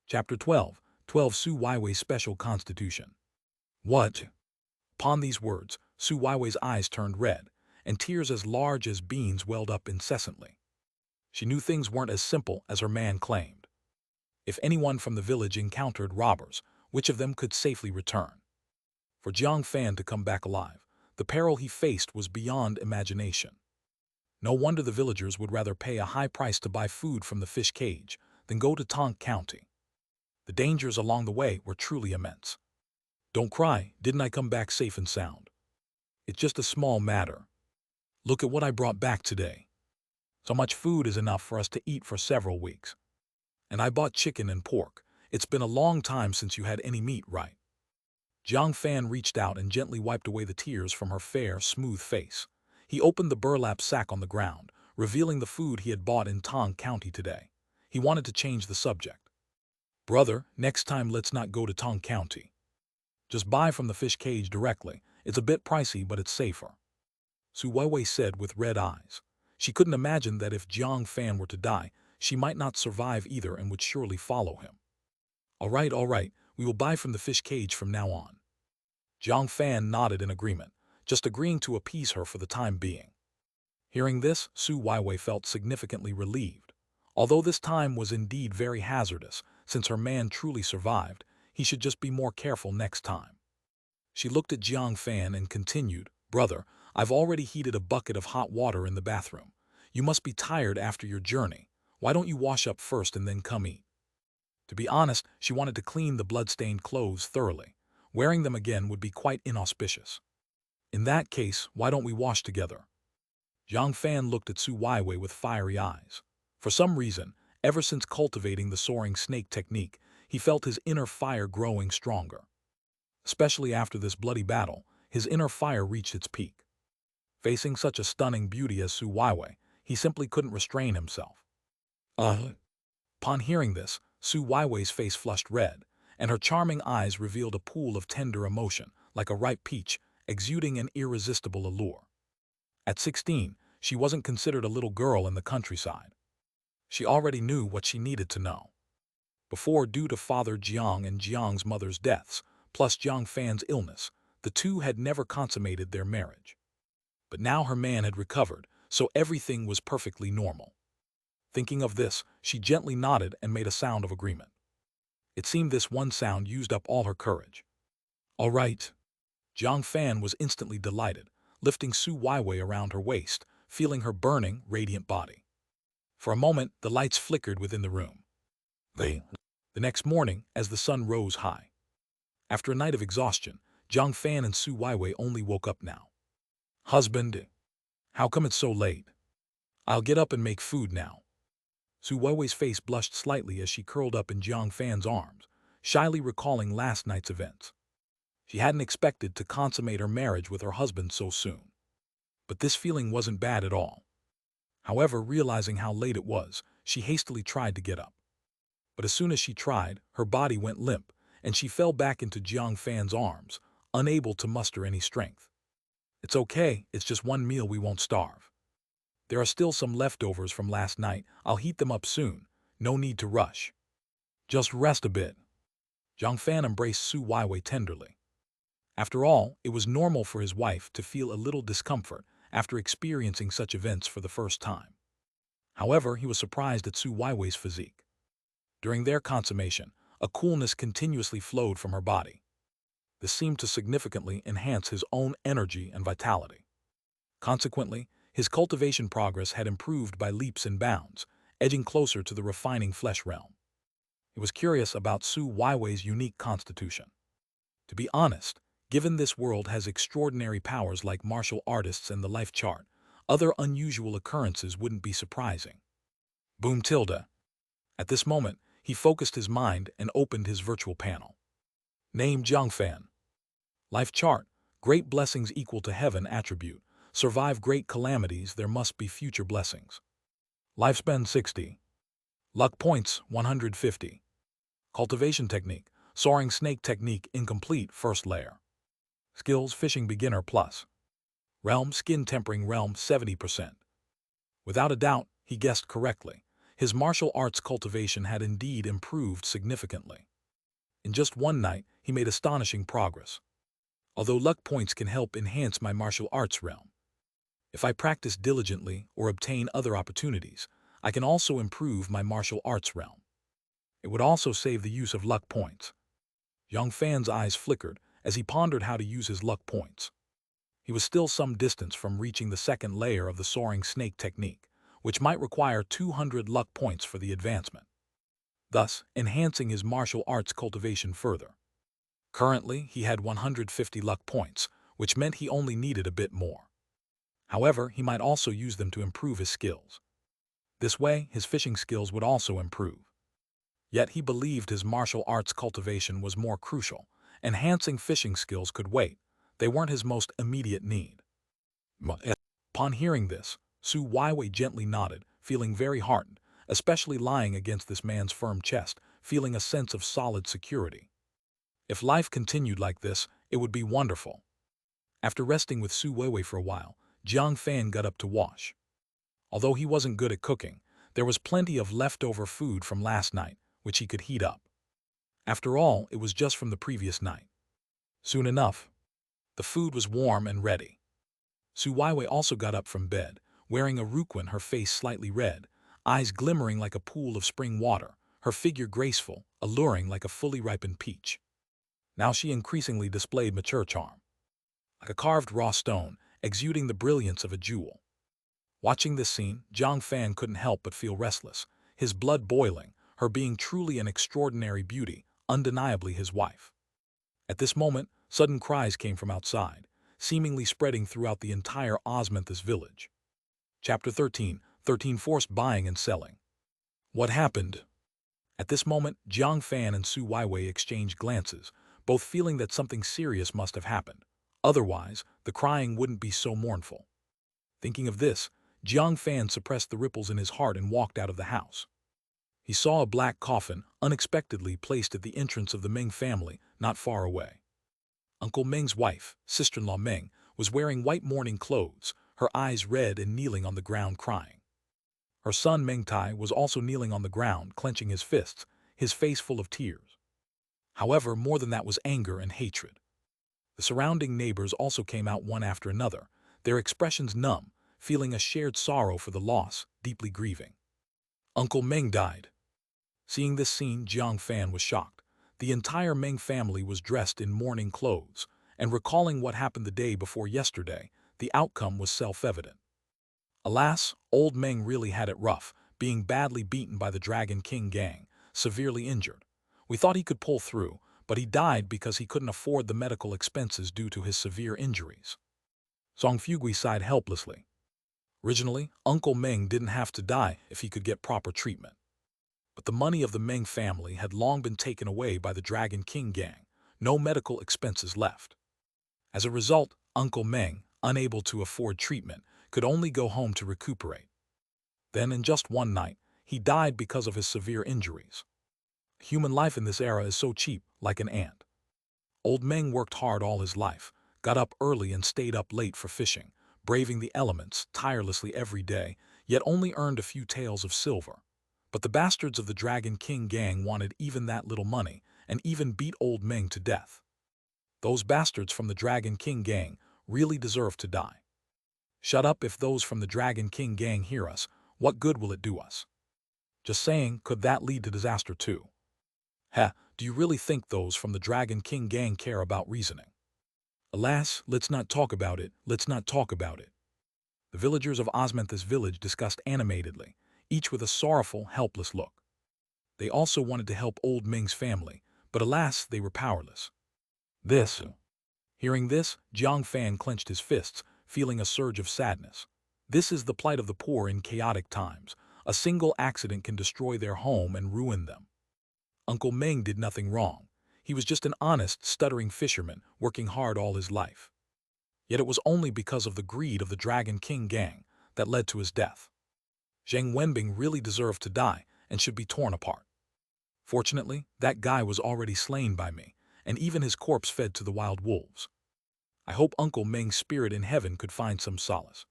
Chapter 12. 12 Su Weiwei's Special Constitution. What? Upon these words, Su Weiwei's eyes turned red, and tears as large as beans welled up incessantly. She knew things weren't as simple as her man claimed. If anyone from the village encountered robbers, which of them could safely return? For Jiang Fan to come back alive, the peril he faced was beyond imagination. No wonder the villagers would rather pay a high price to buy food from the fish cage than go to Tong County. The dangers along the way were truly immense. "Don't cry, didn't I come back safe and sound? It's just a small matter. Look at what I brought back today. So much food is enough for us to eat for several weeks. And I bought chicken and pork. It's been a long time since you had any meat, right?" Jiang Fan reached out and gently wiped away the tears from her fair, smooth face. He opened the burlap sack on the ground, revealing the food he had bought in Tong County today. He wanted to change the subject. "Brother, next time let's not go to Tong County. Just buy from the fish cage directly. It's a bit pricey, but it's safer." Su Weiwei said with red eyes. She couldn't imagine that if Jiang Fan were to die, she might not survive either and would surely follow him. All right, we will buy from the fish cage from now on." Jiang Fan nodded in agreement, just agreeing to appease her for the time being. Hearing this, Su Weiwei felt significantly relieved. Although this time was indeed very hazardous, since her man truly survived, he should just be more careful next time. She looked at Jiang Fan and continued, "Brother, I've already heated a bucket of hot water in the bathroom. You must be tired after your journey. Why don't you wash up first and then come eat?" To be honest, she wanted to clean the blood-stained clothes thoroughly. Wearing them again would be quite inauspicious. "In that case, why don't we wash together?" Jiang Fan looked at Su Weiwei with fiery eyes. For some reason, ever since cultivating the soaring snake technique, he felt his inner fire growing stronger. Especially after this bloody battle, his inner fire reached its peak. Facing such a stunning beauty as Su Weiwei, he simply couldn't restrain himself. Upon hearing this, Su Weiwei's face flushed red, and her charming eyes revealed a pool of tender emotion, like a ripe peach, exuding an irresistible allure. At 16, she wasn't considered a little girl in the countryside. She already knew what she needed to know. Before, due to Father Jiang and Jiang's mother's deaths, plus Jiang Fan's illness, the two had never consummated their marriage. But now her man had recovered, so everything was perfectly normal. Thinking of this, she gently nodded and made a sound of agreement. It seemed this one sound used up all her courage. "All right." Jiang Fan was instantly delighted, lifting Su Weiwei around her waist, feeling her burning, radiant body. For a moment, the lights flickered within the room. The next morning, as the sun rose high. After a night of exhaustion, Jiang Fan and Su Weiwei only woke up now. "Husband, how come it's so late? I'll get up and make food now." Su Weiwei's face blushed slightly as she curled up in Jiang Fan's arms, shyly recalling last night's events. She hadn't expected to consummate her marriage with her husband so soon. But this feeling wasn't bad at all. However, realizing how late it was, she hastily tried to get up. But as soon as she tried, her body went limp, and she fell back into Jiang Fan's arms, unable to muster any strength. "It's okay, it's just one meal, we won't starve. There are still some leftovers from last night, I'll heat them up soon, no need to rush. Just rest a bit." Jiang Fan embraced Su Weiwei tenderly. After all, it was normal for his wife to feel a little discomfort after experiencing such events for the first time. However, he was surprised at Su Weiwei's physique. During their consummation, a coolness continuously flowed from her body. This seemed to significantly enhance his own energy and vitality. Consequently, his cultivation progress had improved by leaps and bounds, edging closer to the refining flesh realm. He was curious about Su Weiwei's unique constitution. To be honest, given this world has extraordinary powers like martial artists and the life chart, other unusual occurrences wouldn't be surprising. Boom tilde. At this moment, he focused his mind and opened his virtual panel. Name Jiang Fan. Life chart. Great blessings equal to heaven attribute. Survive great calamities, there must be future blessings. Lifespan 60. Luck points 150. Cultivation technique. Soaring snake technique incomplete first layer. Skills fishing beginner plus. Realm skin tempering realm 70%. Without a doubt, he guessed correctly. His martial arts cultivation had indeed improved significantly. In just one night, he made astonishing progress. Although luck points can help enhance my martial arts realm, if I practice diligently or obtain other opportunities, I can also improve my martial arts realm. It would also save the use of luck points. Jiang Fan's eyes flickered as he pondered how to use his luck points. He was still some distance from reaching the second layer of the soaring snake technique, which might require 200 luck points for the advancement, thus enhancing his martial arts cultivation further. Currently, he had 150 luck points, which meant he only needed a bit more. However, he might also use them to improve his skills. This way, his fishing skills would also improve. Yet he believed his martial arts cultivation was more crucial. Enhancing fishing skills could wait. They weren't his most immediate need. Upon hearing this, Su Weiwei gently nodded, feeling very heartened, especially lying against this man's firm chest, feeling a sense of solid security. If life continued like this, it would be wonderful. After resting with Su Weiwei for a while, Jiang Fan got up to wash. Although he wasn't good at cooking, there was plenty of leftover food from last night, which he could heat up. After all, it was just from the previous night. Soon enough, the food was warm and ready. Su Weiwei also got up from bed, wearing a ruquin, her face slightly red, eyes glimmering like a pool of spring water, her figure graceful, alluring like a fully ripened peach. Now she increasingly displayed mature charm, like a carved raw stone, exuding the brilliance of a jewel. Watching this scene, Jiang Fan couldn't help but feel restless, his blood boiling, her being truly an extraordinary beauty, undeniably his wife. At this moment, sudden cries came from outside, seemingly spreading throughout the entire Osmanthus village. Chapter 13. Forced buying and selling. What happened? At this moment, Jiang Fan and Su Weiwei exchanged glances, both feeling that something serious must have happened. Otherwise, the crying wouldn't be so mournful. Thinking of this, Jiang Fan suppressed the ripples in his heart and walked out of the house. He saw a black coffin unexpectedly placed at the entrance of the Meng family not far away. Uncle Meng's wife, sister-in-law Meng, was wearing white mourning clothes, her eyes red and kneeling on the ground crying. Her son Meng Tai was also kneeling on the ground, clenching his fists, his face full of tears. However, more than that was anger and hatred. The surrounding neighbors also came out one after another, their expressions numb, feeling a shared sorrow for the loss, deeply grieving. Uncle Meng died. Seeing this scene, Jiang Fan was shocked. The entire Meng family was dressed in mourning clothes, and recalling what happened the day before yesterday, the outcome was self-evident. Alas, old Meng really had it rough, being badly beaten by the Dragon King gang, severely injured. We thought he could pull through, but he died because he couldn't afford the medical expenses due to his severe injuries. Song Fugui sighed helplessly. Originally, Uncle Meng didn't have to die if he could get proper treatment. But the money of the Meng family had long been taken away by the Dragon King gang, no medical expenses left. As a result, Uncle Meng, unable to afford treatment, could only go home to recuperate. Then, in just one night, he died because of his severe injuries. Human life in this era is so cheap, like an ant. Old Meng worked hard all his life, got up early and stayed up late for fishing, braving the elements tirelessly every day, yet only earned a few taels of silver. But the bastards of the Dragon King gang wanted even that little money, and even beat old Meng to death. Those bastards from the Dragon King gang really deserve to die. Shut up if those from the Dragon King gang hear us, what good will it do us? Just saying, could that lead to disaster too? Do you really think those from the Dragon King gang care about reasoning? Alas, let's not talk about it, let's not talk about it. The villagers of Osmanthus village discussed animatedly, each with a sorrowful, helpless look. They also wanted to help old Ming's family, but alas, they were powerless. Hearing this, Jiang Fan clenched his fists, feeling a surge of sadness. This is the plight of the poor in chaotic times. A single accident can destroy their home and ruin them. Uncle Meng did nothing wrong. He was just an honest, stuttering fisherman, working hard all his life. Yet it was only because of the greed of the Dragon King gang that led to his death. Zheng Wenbing really deserved to die and should be torn apart. Fortunately, that guy was already slain by me, and even his corpse fed to the wild wolves. I hope Uncle Meng's spirit in heaven could find some solace.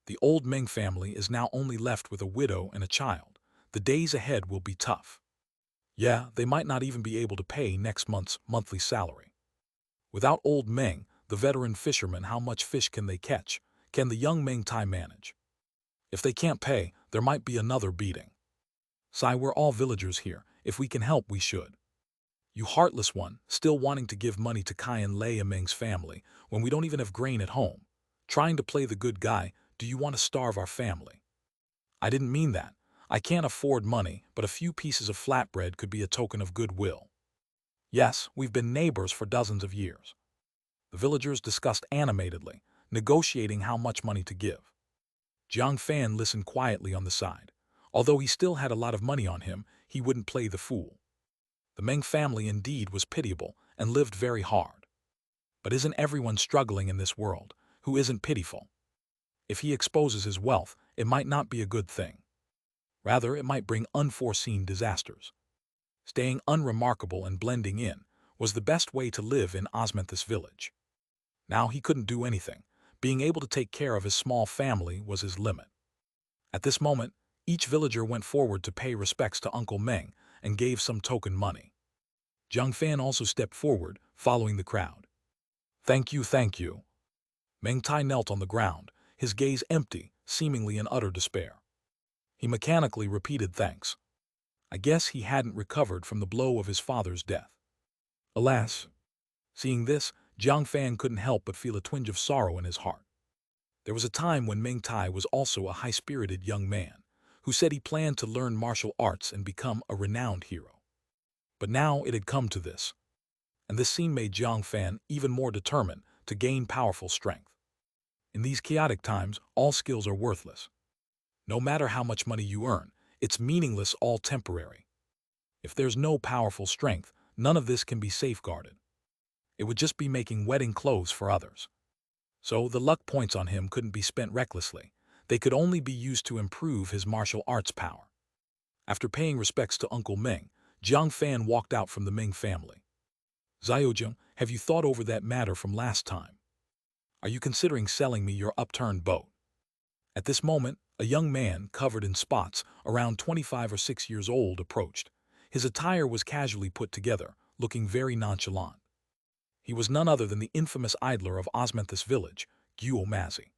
The old Meng family is now only left with a widow and a child. The days ahead will be tough. Yeah, they might not even be able to pay next month's monthly salary. Without old Meng, the veteran fisherman, how much fish can they catch? Can the young Meng Tai manage? If they can't pay, there might be another beating. Sai, we're all villagers here. If we can help, we should. You heartless one, still wanting to give money to Kai and Lei Meng's family when we don't even have grain at home. Trying to play the good guy, do you want to starve our family? I didn't mean that. I can't afford money, but a few pieces of flatbread could be a token of goodwill. Yes, we've been neighbors for dozens of years. The villagers discussed animatedly, negotiating how much money to give. Jiang Fan listened quietly on the side. Although he still had a lot of money on him, he wouldn't play the fool. The Meng family indeed was pitiable and lived very hard. But isn't everyone struggling in this world? Who isn't pitiful? If he exposes his wealth, it might not be a good thing. Rather, it might bring unforeseen disasters. Staying unremarkable and blending in was the best way to live in Osmanthus village. Now he couldn't do anything. Being able to take care of his small family was his limit. At this moment, each villager went forward to pay respects to Uncle Meng and gave some token money. Jiang Fan also stepped forward, following the crowd. Thank you, thank you. Meng Tai knelt on the ground, his gaze empty, seemingly in utter despair. He mechanically repeated thanks. I guess he hadn't recovered from the blow of his father's death. Alas! Seeing this, Jiang Fan couldn't help but feel a twinge of sorrow in his heart. There was a time when Meng Tai was also a high-spirited young man, who said he planned to learn martial arts and become a renowned hero. But now it had come to this, and this scene made Jiang Fan even more determined to gain powerful strength. In these chaotic times, all skills are worthless. No matter how much money you earn, it's meaningless, all temporary. If there's no powerful strength, none of this can be safeguarded. It would just be making wedding clothes for others. So the luck points on him couldn't be spent recklessly. They could only be used to improve his martial arts power. After paying respects to Uncle Meng, Jiang Fan walked out from the Meng family. Xiaojing, have you thought over that matter from last time? Are you considering selling me your upturned boat? At this moment, a young man, covered in spots, around 25 or 6 years old, approached. His attire was casually put together, looking very nonchalant. He was none other than the infamous idler of Osmanthus village, Guo Mazi.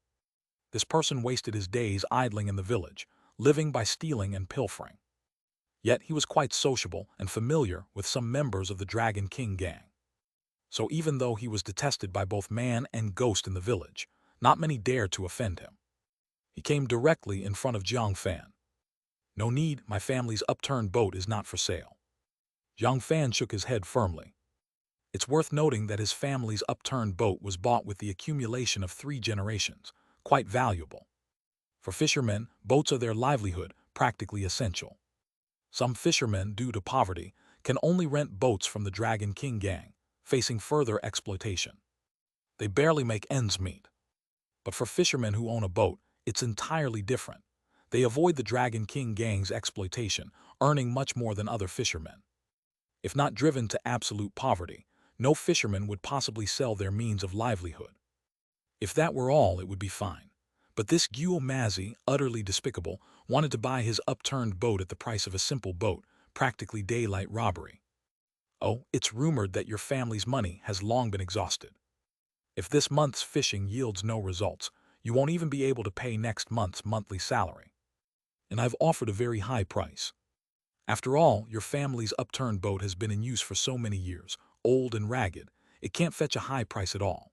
This person wasted his days idling in the village, living by stealing and pilfering. Yet he was quite sociable and familiar with some members of the Dragon King gang. So even though he was detested by both man and ghost in the village, not many dared to offend him. He came directly in front of Jiang Fan. No need, my family's upturned boat is not for sale. Jiang Fan shook his head firmly. It's worth noting that his family's upturned boat was bought with the accumulation of 3 generations, quite valuable. For fishermen, boats are their livelihood, practically essential. Some fishermen, due to poverty, can only rent boats from the Dragon King gang, facing further exploitation. They barely make ends meet. But for fishermen who own a boat, it's entirely different. They avoid the Dragon King gang's exploitation, earning much more than other fishermen. If not driven to absolute poverty, no fisherman would possibly sell their means of livelihood. If that were all, it would be fine. But this Guo Mazi, utterly despicable, wanted to buy his upturned boat at the price of a simple boat, practically daylight robbery. Oh, it's rumored that your family's money has long been exhausted. If this month's fishing yields no results, you won't even be able to pay next month's monthly salary. And I've offered a very high price. After all, your family's upturned boat has been in use for so many years, old and ragged, it can't fetch a high price at all.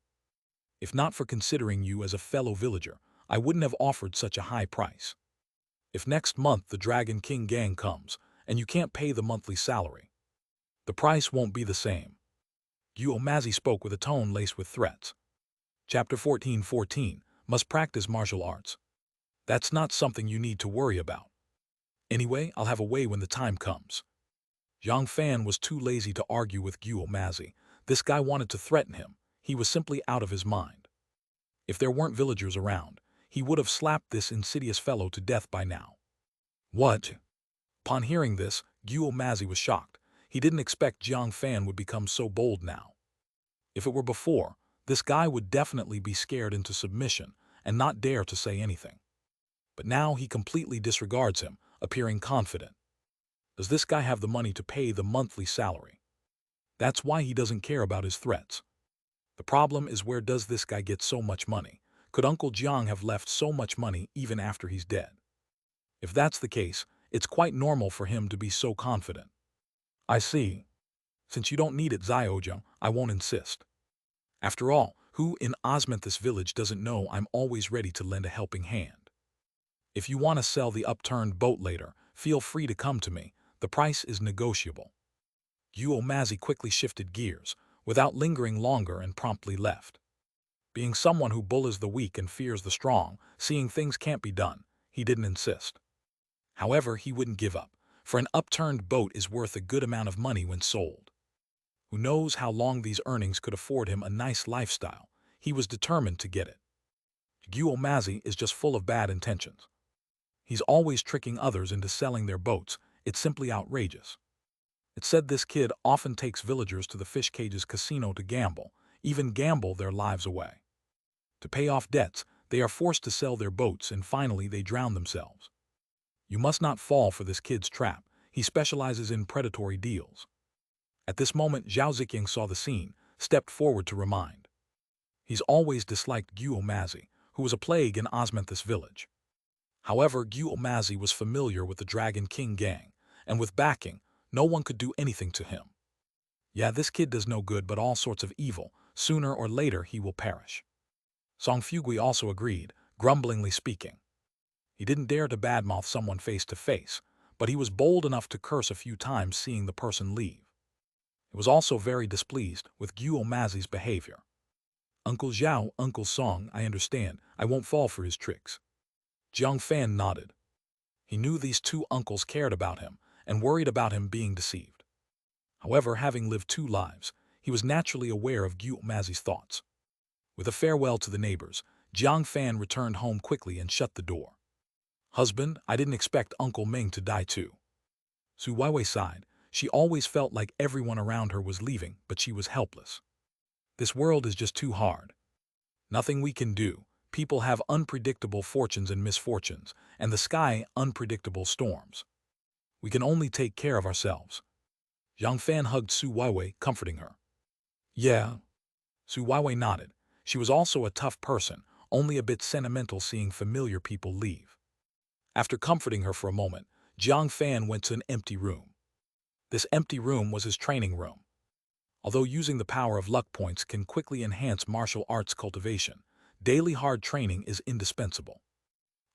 If not for considering you as a fellow villager, I wouldn't have offered such a high price. If next month the Dragon King gang comes, and you can't pay the monthly salary, the price won't be the same. Guo Mazi spoke with a tone laced with threats. Chapter 14:14 Must practice martial arts. That's not something you need to worry about. Anyway, I'll have a way when the time comes. Jiang Fan was too lazy to argue with Guo Mazi. This guy wanted to threaten him. He was simply out of his mind. If there weren't villagers around, he would have slapped this insidious fellow to death by now. What? Upon hearing this, Guo Mazi was shocked. He didn't expect Jiang Fan would become so bold now. If it were before, this guy would definitely be scared into submission and not dare to say anything. But now he completely disregards him, appearing confident. Does this guy have the money to pay the monthly salary? That's why he doesn't care about his threats. The problem is, where does this guy get so much money? Could Uncle Jiang have left so much money even after he's dead? If that's the case, it's quite normal for him to be so confident. I see. Since you don't need it, Xiaojia, I won't insist. After all, who in Osmanthus village doesn't know I'm always ready to lend a helping hand? If you want to sell the upturned boat later, feel free to come to me. The price is negotiable. Guo Mazi quickly shifted gears, without lingering longer, and promptly left. Being someone who bullies the weak and fears the strong, seeing things can't be done, he didn't insist. However, he wouldn't give up, for an upturned boat is worth a good amount of money when sold. Who knows how long these earnings could afford him a nice lifestyle? He was determined to get it. Guo Mazi is just full of bad intentions. He's always tricking others into selling their boats. It's simply outrageous. It's said this kid often takes villagers to the Fish Cage's casino to gamble, even gamble their lives away. To pay off debts, they are forced to sell their boats, and finally they drown themselves. You must not fall for this kid's trap. He specializes in predatory deals. At this moment, Zhao Ziqiang saw the scene, stepped forward to remind. He's always disliked Guo Mazi, who was a plague in Osmanthus village. However, Guo Mazi was familiar with the Dragon King gang, and with backing, no one could do anything to him. Yeah, this kid does no good but all sorts of evil. Sooner or later he will perish. Song Fugui also agreed, grumblingly speaking. He didn't dare to badmouth someone face to face, but he was bold enough to curse a few times seeing the person leave. He was also very displeased with Guo Mazi's behavior. Uncle Zhao, Uncle Song, I understand. I won't fall for his tricks. Jiang Fan nodded. He knew these two uncles cared about him and worried about him being deceived. However, having lived two lives, he was naturally aware of Guo Mazi's thoughts. With a farewell to the neighbors, Jiang Fan returned home quickly and shut the door. Husband, I didn't expect Uncle Ming to die too. Su Weiwei sighed. She always felt like everyone around her was leaving, but she was helpless. This world is just too hard. Nothing we can do. People have unpredictable fortunes and misfortunes, and the sky unpredictable storms. We can only take care of ourselves. Jiang Fan hugged Su Weiwei, comforting her. Yeah. Su Weiwei nodded. She was also a tough person, only a bit sentimental seeing familiar people leave. After comforting her for a moment, Jiang Fan went to an empty room. This empty room was his training room. Although using the power of luck points can quickly enhance martial arts cultivation, daily hard training is indispensable.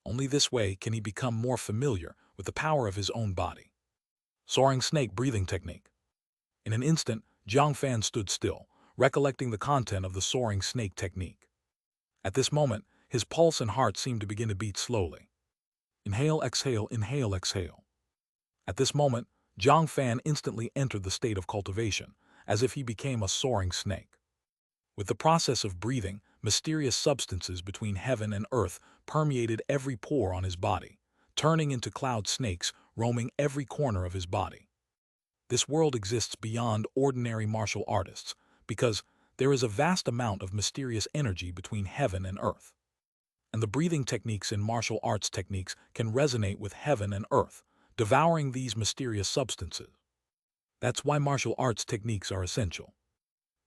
Only this way can he become more familiar with the power of his own body. Soaring snake breathing technique. In an instant, Jiang Fan stood still, recollecting the content of the soaring snake technique. At this moment, his pulse and heart seemed to begin to beat slowly. Inhale, exhale, inhale, exhale. At this moment, Jiang Fan instantly entered the state of cultivation, as if he became a soaring snake. With the process of breathing, mysterious substances between heaven and earth permeated every pore on his body, turning into cloud snakes roaming every corner of his body. This world exists beyond ordinary martial artists, because there is a vast amount of mysterious energy between heaven and earth. And the breathing techniques in martial arts techniques can resonate with heaven and earth, devouring these mysterious substances. That's why martial arts techniques are essential.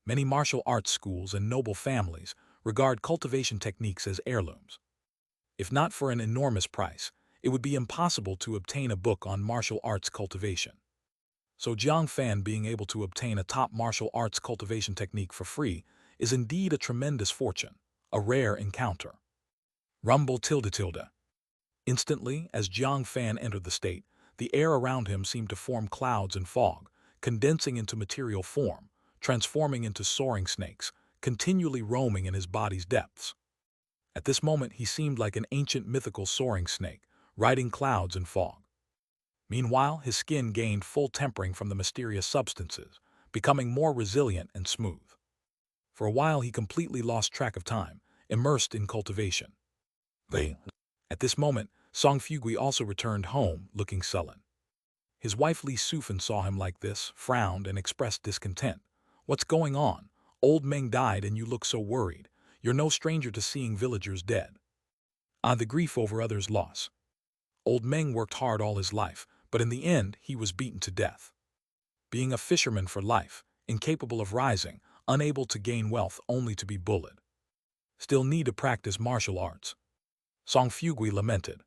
Many martial arts schools and noble families regard cultivation techniques as heirlooms. If not for an enormous price, it would be impossible to obtain a book on martial arts cultivation. So Jiang Fan being able to obtain a top martial arts cultivation technique for free is indeed a tremendous fortune, a rare encounter. Rumble tilde tilde. Instantly, as Jiang Fan entered the state, the air around him seemed to form clouds and fog, condensing into material form, transforming into soaring snakes, continually roaming in his body's depths. At this moment he seemed like an ancient mythical soaring snake, riding clouds and fog. Meanwhile, his skin gained full tempering from the mysterious substances, becoming more resilient and smooth. For a while he completely lost track of time, immersed in cultivation. At this moment, Song Fugui also returned home, looking sullen. His wife Li Sufan saw him like this, frowned, and expressed discontent. "What's going on? Old Meng died and you look so worried. You're no stranger to seeing villagers dead." The grief over others' loss. Old Meng worked hard all his life, but in the end he was beaten to death. Being a fisherman for life, incapable of rising, unable to gain wealth only to be bullied. Still need to practice martial arts. Song Fugui lamented.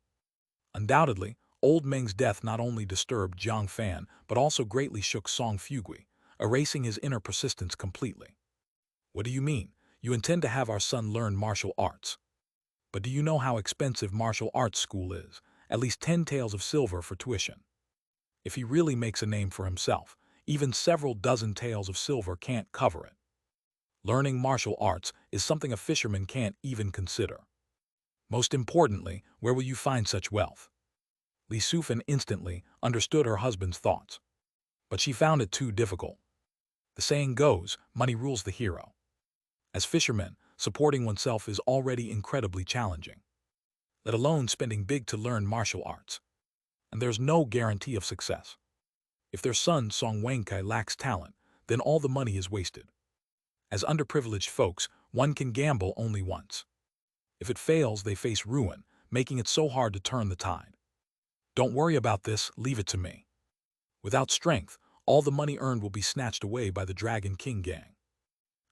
Undoubtedly, Old Meng's death not only disturbed Jiang Fan, but also greatly shook Song Fugui, erasing his inner persistence completely. "What do you mean? You intend to have our son learn martial arts? But do you know how expensive martial arts school is? At least 10 taels of silver for tuition. If he really makes a name for himself, even several dozen taels of silver can't cover it. Learning martial arts is something a fisherman can't even consider. Most importantly, where will you find such wealth?" Li Sufan instantly understood her husband's thoughts. But she found it too difficult. The saying goes, money rules the hero. As fishermen, supporting oneself is already incredibly challenging, let alone spending big to learn martial arts. And there's no guarantee of success. If their son Song Wenkai lacks talent, then all the money is wasted. As underprivileged folks, one can gamble only once. If it fails, they face ruin, making it so hard to turn the tide. "Don't worry about this, leave it to me. Without strength, all the money earned will be snatched away by the Dragon King gang.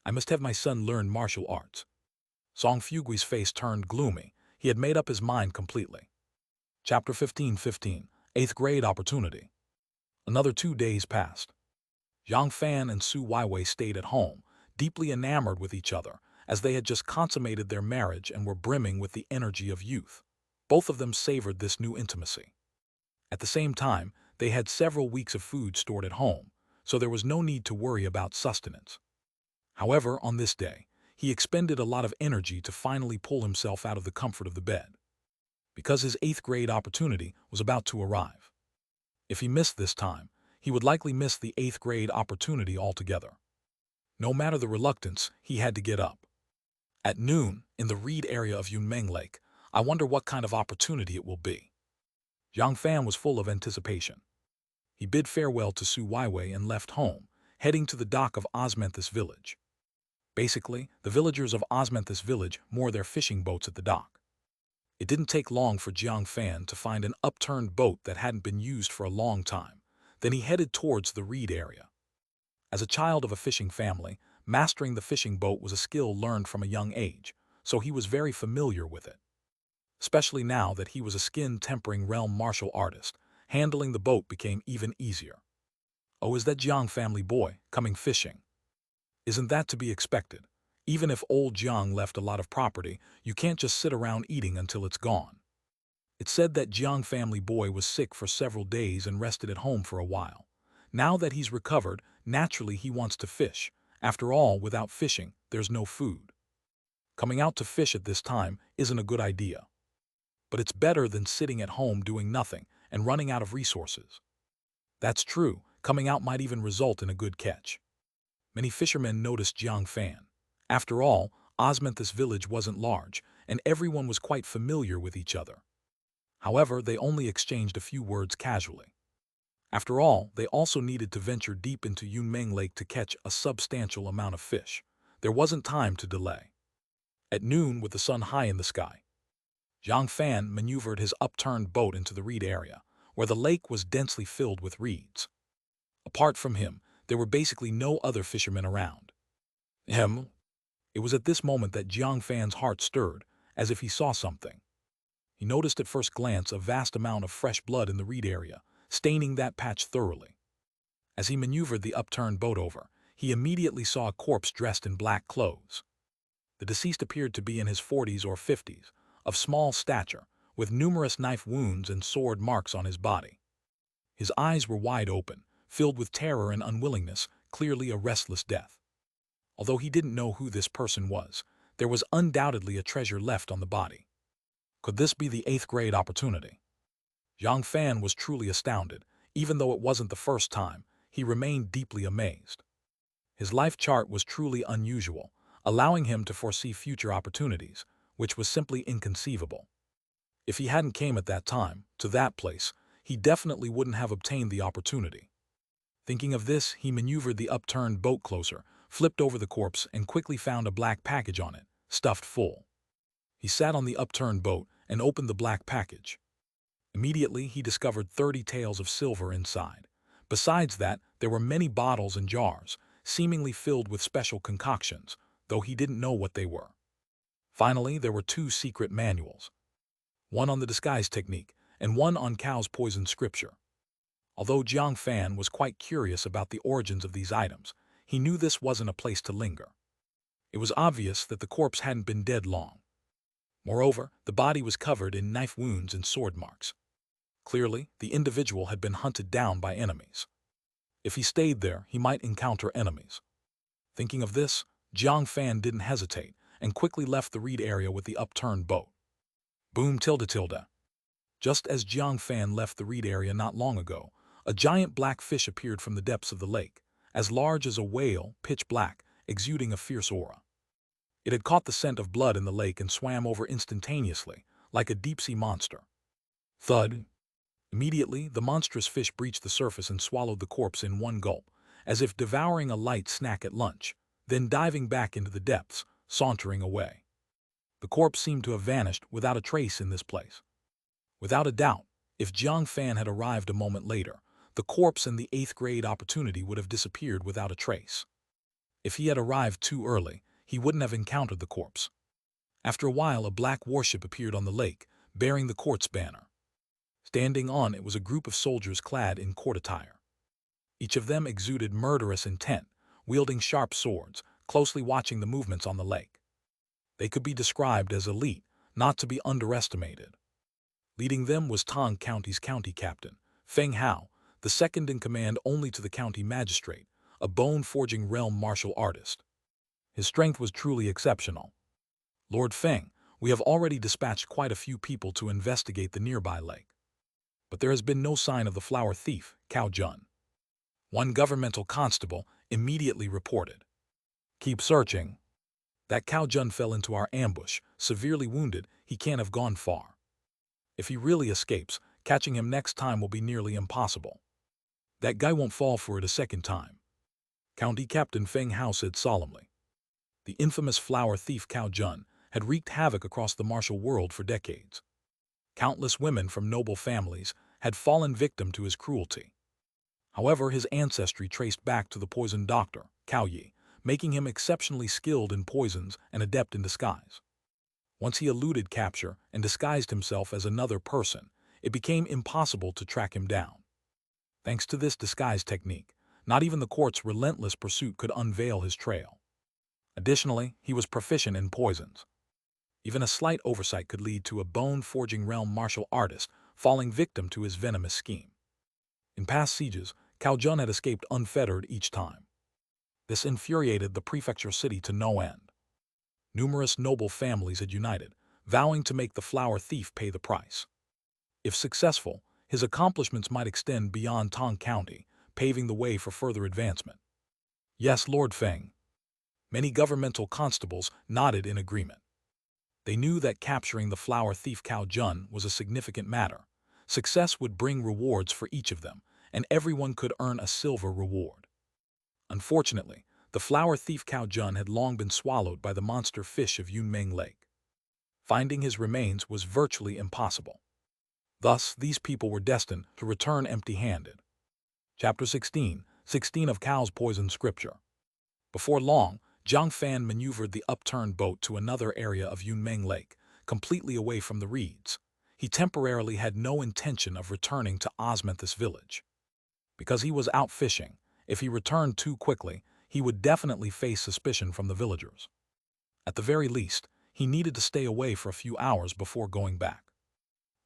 I must have my son learn martial arts." Song Fugui's face turned gloomy. He had made up his mind completely. Chapter 15:15, 8th Grade Opportunity. Another 2 days passed. Jiang Fan and Su Weiwei stayed at home, deeply enamored with each other, as they had just consummated their marriage and were brimming with the energy of youth. Both of them savored this new intimacy. At the same time, they had several weeks of food stored at home, so there was no need to worry about sustenance. However, on this day, he expended a lot of energy to finally pull himself out of the comfort of the bed, because his 8th grade opportunity was about to arrive. If he missed this time, he would likely miss the 8th grade opportunity altogether. No matter the reluctance, he had to get up. At noon, in the reed area of Yunmeng Lake, I wonder what kind of opportunity it will be. Jiang Fan was full of anticipation. He bid farewell to Su Weiwei and left home, heading to the dock of Osmanthus village. Basically, the villagers of Osmanthus village moor their fishing boats at the dock. It didn't take long for Jiang Fan to find an upturned boat that hadn't been used for a long time. Then he headed towards the reed area. As a child of a fishing family, mastering the fishing boat was a skill learned from a young age, so he was very familiar with it. Especially now that he was a skin-tempering realm martial artist, handling the boat became even easier. "Oh, is that Jiang family boy coming fishing?" Isn't that to be expected? Even if old Jiang left a lot of property, you can't just sit around eating until it's gone. It's said that Jiang family boy was sick for several days and rested at home for a while. Now that he's recovered, naturally he wants to fish. After all, without fishing, there's no food. Coming out to fish at this time isn't a good idea. But it's better than sitting at home doing nothing and running out of resources. That's true, coming out might even result in a good catch. Many fishermen noticed Jiang Fan. After all, Osmanthus village wasn't large, and everyone was quite familiar with each other. However, they only exchanged a few words casually. After all, they also needed to venture deep into Yunmeng Lake to catch a substantial amount of fish. There wasn't time to delay. At noon, with the sun high in the sky, Jiang Fan maneuvered his upturned boat into the reed area, where the lake was densely filled with reeds. Apart from him, there were basically no other fishermen around. It was at this moment that Jiang Fan's heart stirred, as if he saw something. He noticed at first glance a vast amount of fresh blood in the reed area, staining that patch thoroughly. As he maneuvered the upturned boat over, he immediately saw a corpse dressed in black clothes. The deceased appeared to be in his 40s or 50s, of small stature, with numerous knife wounds and sword marks on his body. His eyes were wide open, filled with terror and unwillingness, clearly a restless death. Although he didn't know who this person was, there was undoubtedly a treasure left on the body. Could this be the 8th grade opportunity? Jiang Fan was truly astounded. Even though it wasn't the first time, he remained deeply amazed. His life chart was truly unusual, allowing him to foresee future opportunities, which was simply inconceivable. If he hadn't came at that time, to that place, he definitely wouldn't have obtained the opportunity. Thinking of this, he maneuvered the upturned boat closer, flipped over the corpse, and quickly found a black package on it, stuffed full. He sat on the upturned boat and opened the black package. Immediately, he discovered 30 taels of silver inside. Besides that, there were many bottles and jars, seemingly filled with special concoctions, though he didn't know what they were. Finally, there were 2 secret manuals, one on the disguise technique and one on cow's poison scripture. Although Jiang Fan was quite curious about the origins of these items, he knew this wasn't a place to linger. It was obvious that the corpse hadn't been dead long. Moreover, the body was covered in knife wounds and sword marks. Clearly, the individual had been hunted down by enemies. If he stayed there, he might encounter enemies. Thinking of this, Jiang Fan didn't hesitate and quickly left the reed area with the upturned boat. Boom tilde tilde. Just as Jiang Fan left the reed area not long ago, a giant black fish appeared from the depths of the lake, as large as a whale, pitch black, exuding a fierce aura. It had caught the scent of blood in the lake and swam over instantaneously, like a deep-sea monster. Thud! Immediately, the monstrous fish breached the surface and swallowed the corpse in one gulp, as if devouring a light snack at lunch, then diving back into the depths, sauntering away. The corpse seemed to have vanished without a trace in this place. Without a doubt, if Jiang Fan had arrived a moment later, the corpse and the 8th grade opportunity would have disappeared without a trace. If he had arrived too early, he wouldn't have encountered the corpse. After a while, a black warship appeared on the lake, bearing the court's banner. Standing on it was a group of soldiers clad in court attire. Each of them exuded murderous intent, wielding sharp swords, closely watching the movements on the lake. They could be described as elite, not to be underestimated. Leading them was Tong County's county captain, Feng Hao, the second in command only to the county magistrate, a bone-forging realm martial artist. His strength was truly exceptional. Lord Feng, we have already dispatched quite a few people to investigate the nearby lake. But there has been no sign of the flower thief, Cao Jun. One governmental constable immediately reported. Keep searching. That Cao Jun fell into our ambush, severely wounded. He can't have gone far. If he really escapes, catching him next time will be nearly impossible. That guy won't fall for it a second time. County Captain Feng Hao said solemnly. The infamous flower thief Cao Jun had wreaked havoc across the martial world for decades. Countless women from noble families had fallen victim to his cruelty. However, his ancestry traced back to the poison doctor, Cao Yi, making him exceptionally skilled in poisons and adept in disguise. Once he eluded capture and disguised himself as another person, it became impossible to track him down. Thanks to this disguise technique, not even the court's relentless pursuit could unveil his trail. Additionally, he was proficient in poisons. Even a slight oversight could lead to a bone-forging realm martial artist falling victim to his venomous scheme. In past sieges, Cao Jun had escaped unfettered each time. This infuriated the prefecture city to no end. Numerous noble families had united, vowing to make the flower thief pay the price. If successful, his accomplishments might extend beyond Tong County, paving the way for further advancement. Yes, Lord Feng. Many governmental constables nodded in agreement. They knew that capturing the flower thief Cao Jun was a significant matter. Success would bring rewards for each of them, and everyone could earn a silver reward. Unfortunately, the flower thief Cao Jun had long been swallowed by the monster fish of Yunmeng Lake. Finding his remains was virtually impossible. Thus, these people were destined to return empty-handed. Chapter 16 of Cao's Poison Scripture. Before long, Jiang Fan maneuvered the upturned boat to another area of Yunmeng Lake, completely away from the reeds. He temporarily had no intention of returning to Osmanthus village. Because he was out fishing, if he returned too quickly, he would definitely face suspicion from the villagers. At the very least, he needed to stay away for a few hours before going back.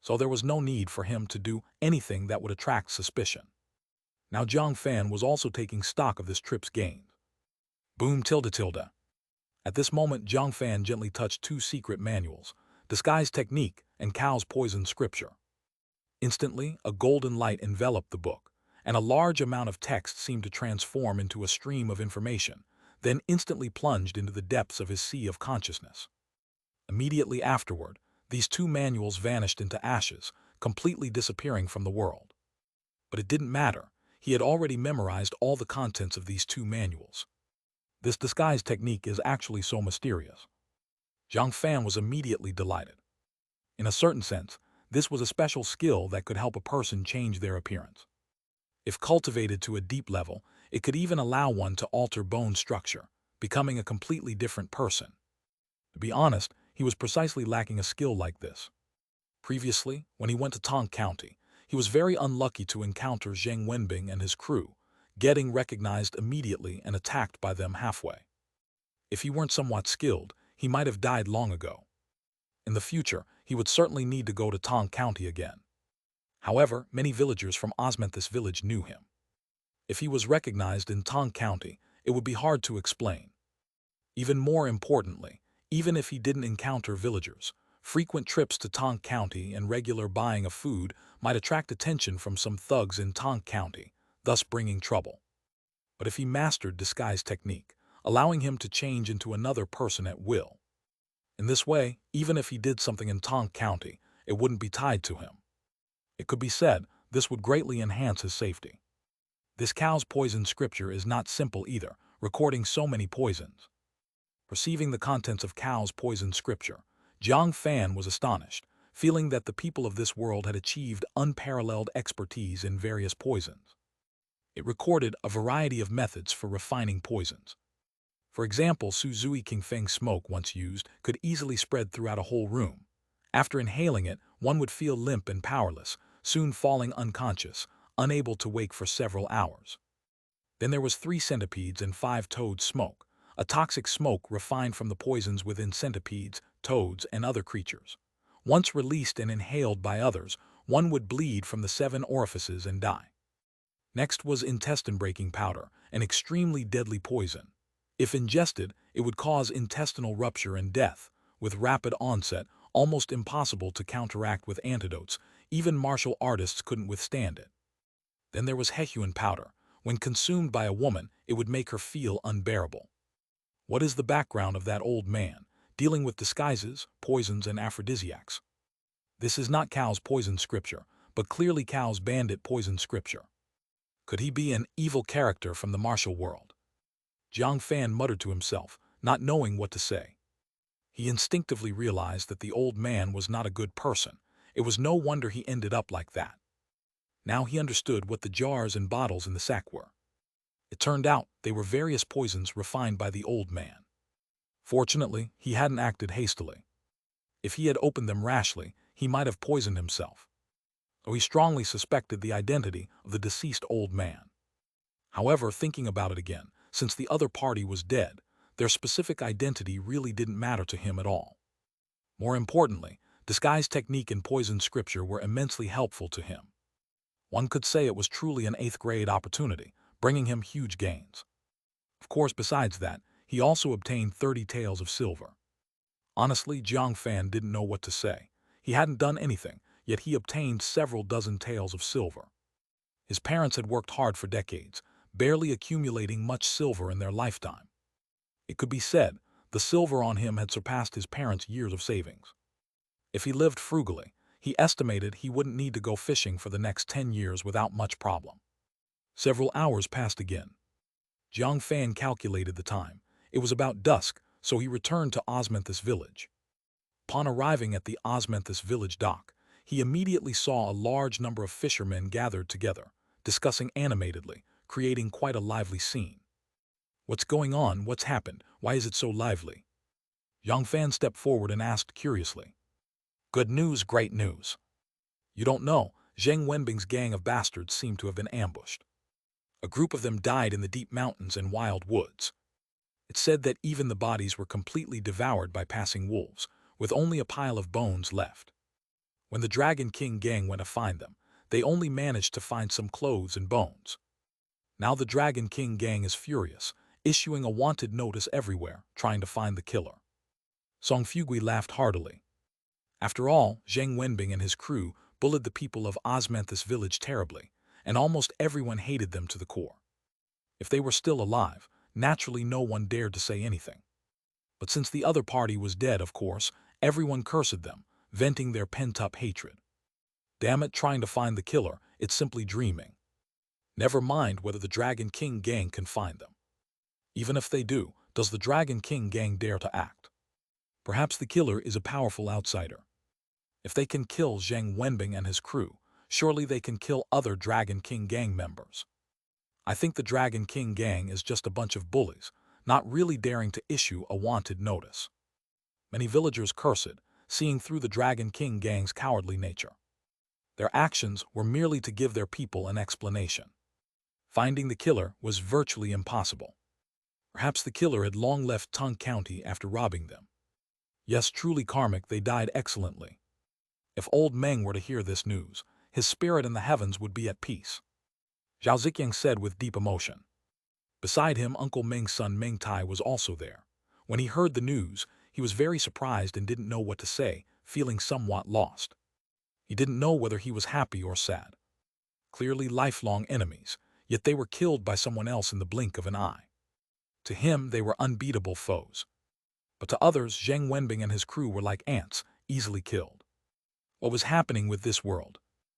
So there was no need for him to do anything that would attract suspicion. Now Jiang Fan was also taking stock of this trip's gains. Boom tilde tilde. At this moment, Jiang Fan gently touched two secret manuals, Disguise Technique and Cow's Poison Scripture. Instantly, a golden light enveloped the book, and a large amount of text seemed to transform into a stream of information, then instantly plunged into the depths of his sea of consciousness. Immediately afterward, these two manuals vanished into ashes, completely disappearing from the world. But it didn't matter. He had already memorized all the contents of these two manuals. This disguise technique is actually so mysterious. Jiang Fan was immediately delighted. In a certain sense, this was a special skill that could help a person change their appearance. If cultivated to a deep level, it could even allow one to alter bone structure, becoming a completely different person. To be honest, he was precisely lacking a skill like this. Previously, when he went to Tong County, he was very unlucky to encounter Zheng Wenbing and his crew, getting recognized immediately and attacked by them halfway. If he weren't somewhat skilled, he might have died long ago. In the future, he would certainly need to go to Tong County again. However, many villagers from Osmanthus village knew him. If he was recognized in Tong County, it would be hard to explain. Even more importantly, even if he didn't encounter villagers, frequent trips to Tong County and regular buying of food might attract attention from some thugs in Tong County, thus bringing trouble. But if he mastered disguise technique, allowing him to change into another person at will. In this way, even if he did something in Tong County, it wouldn't be tied to him. It could be said, this would greatly enhance his safety. This cow's poison scripture is not simple either, recording so many poisons. Perceiving the contents of cow's poison scripture, Jiang Fan was astonished, feeling that the people of this world had achieved unparalleled expertise in various poisons. It recorded a variety of methods for refining poisons. For example, Suzui Qingfeng smoke once used could easily spread throughout a whole room. After inhaling it, one would feel limp and powerless, soon falling unconscious, unable to wake for several hours. Then there was 3 centipedes and 5 toads smoke, a toxic smoke refined from the poisons within centipedes, toads, and other creatures. Once released and inhaled by others, one would bleed from the 7 orifices and die. Next was intestine-breaking powder, an extremely deadly poison. If ingested, it would cause intestinal rupture and death, with rapid onset, almost impossible to counteract with antidotes. Even martial artists couldn't withstand it. Then there was Hehuan powder. When consumed by a woman, it would make her feel unbearable. What is the background of that old man, dealing with disguises, poisons, and aphrodisiacs? This is not Cow's poison scripture, but clearly Cow's bandit poison scripture. Could he be an evil character from the martial world? Jiang Fan muttered to himself, not knowing what to say. He instinctively realized that the old man was not a good person. It was no wonder he ended up like that. Now he understood what the jars and bottles in the sack were. It turned out they were various poisons refined by the old man. Fortunately, he hadn't acted hastily. If he had opened them rashly, he might have poisoned himself. So he strongly suspected the identity of the deceased old man. However, thinking about it again, since the other party was dead, their specific identity really didn't matter to him at all. More importantly, disguise technique and poison scripture were immensely helpful to him. One could say it was truly an 8th-grade opportunity, bringing him huge gains. Of course, besides that, he also obtained 30 taels of silver. Honestly, Jiang Fan didn't know what to say. He hadn't done anything, yet he obtained several dozen taels of silver. His parents had worked hard for decades, barely accumulating much silver in their lifetime. It could be said, the silver on him had surpassed his parents' years of savings. If he lived frugally, he estimated he wouldn't need to go fishing for the next 10 years without much problem. Several hours passed again. Jiang Fan calculated the time. It was about dusk, so he returned to Osmanthus village. Upon arriving at the Osmanthus village dock, he immediately saw a large number of fishermen gathered together, discussing animatedly, creating quite a lively scene. What's going on? What's happened? Why is it so lively? Jiang Fan stepped forward and asked curiously. Good news, great news. You don't know, Zheng Wenbing's gang of bastards seemed to have been ambushed. A group of them died in the deep mountains and wild woods. It's said that even the bodies were completely devoured by passing wolves, with only a pile of bones left. When the Dragon King gang went to find them, they only managed to find some clothes and bones. Now the Dragon King gang is furious, issuing a wanted notice everywhere, trying to find the killer. Song Fugui laughed heartily. After all, Zhang Wenbing and his crew bullied the people of Osmanthus village terribly, and almost everyone hated them to the core. If they were still alive, naturally no one dared to say anything. But since the other party was dead, of course, everyone cursed them, venting their pent-up hatred. Damn it, trying to find the killer, it's simply dreaming. Never mind whether the Dragon King gang can find them. Even if they do, does the Dragon King gang dare to act? Perhaps the killer is a powerful outsider. If they can kill Zhang Wenbing and his crew, surely they can kill other Dragon King gang members. I think the Dragon King gang is just a bunch of bullies, not really daring to issue a wanted notice. Many villagers cursed, seeing through the Dragon King gang's cowardly nature. Their actions were merely to give their people an explanation. Finding the killer was virtually impossible. Perhaps the killer had long left Tong County after robbing them. Yes, truly karmic, they died excellently. If old Meng were to hear this news, his spirit in the heavens would be at peace. Zhao Ziqiang said with deep emotion. Beside him, Uncle Meng's son Meng Tai was also there. When he heard the news, he was very surprised and didn't know what to say, feeling somewhat lost. He didn't know whether he was happy or sad. Clearly lifelong enemies, yet they were killed by someone else in the blink of an eye. To him, they were unbeatable foes. But to others, Zhang Wenbing and his crew were like ants, easily killed. What was happening with this world?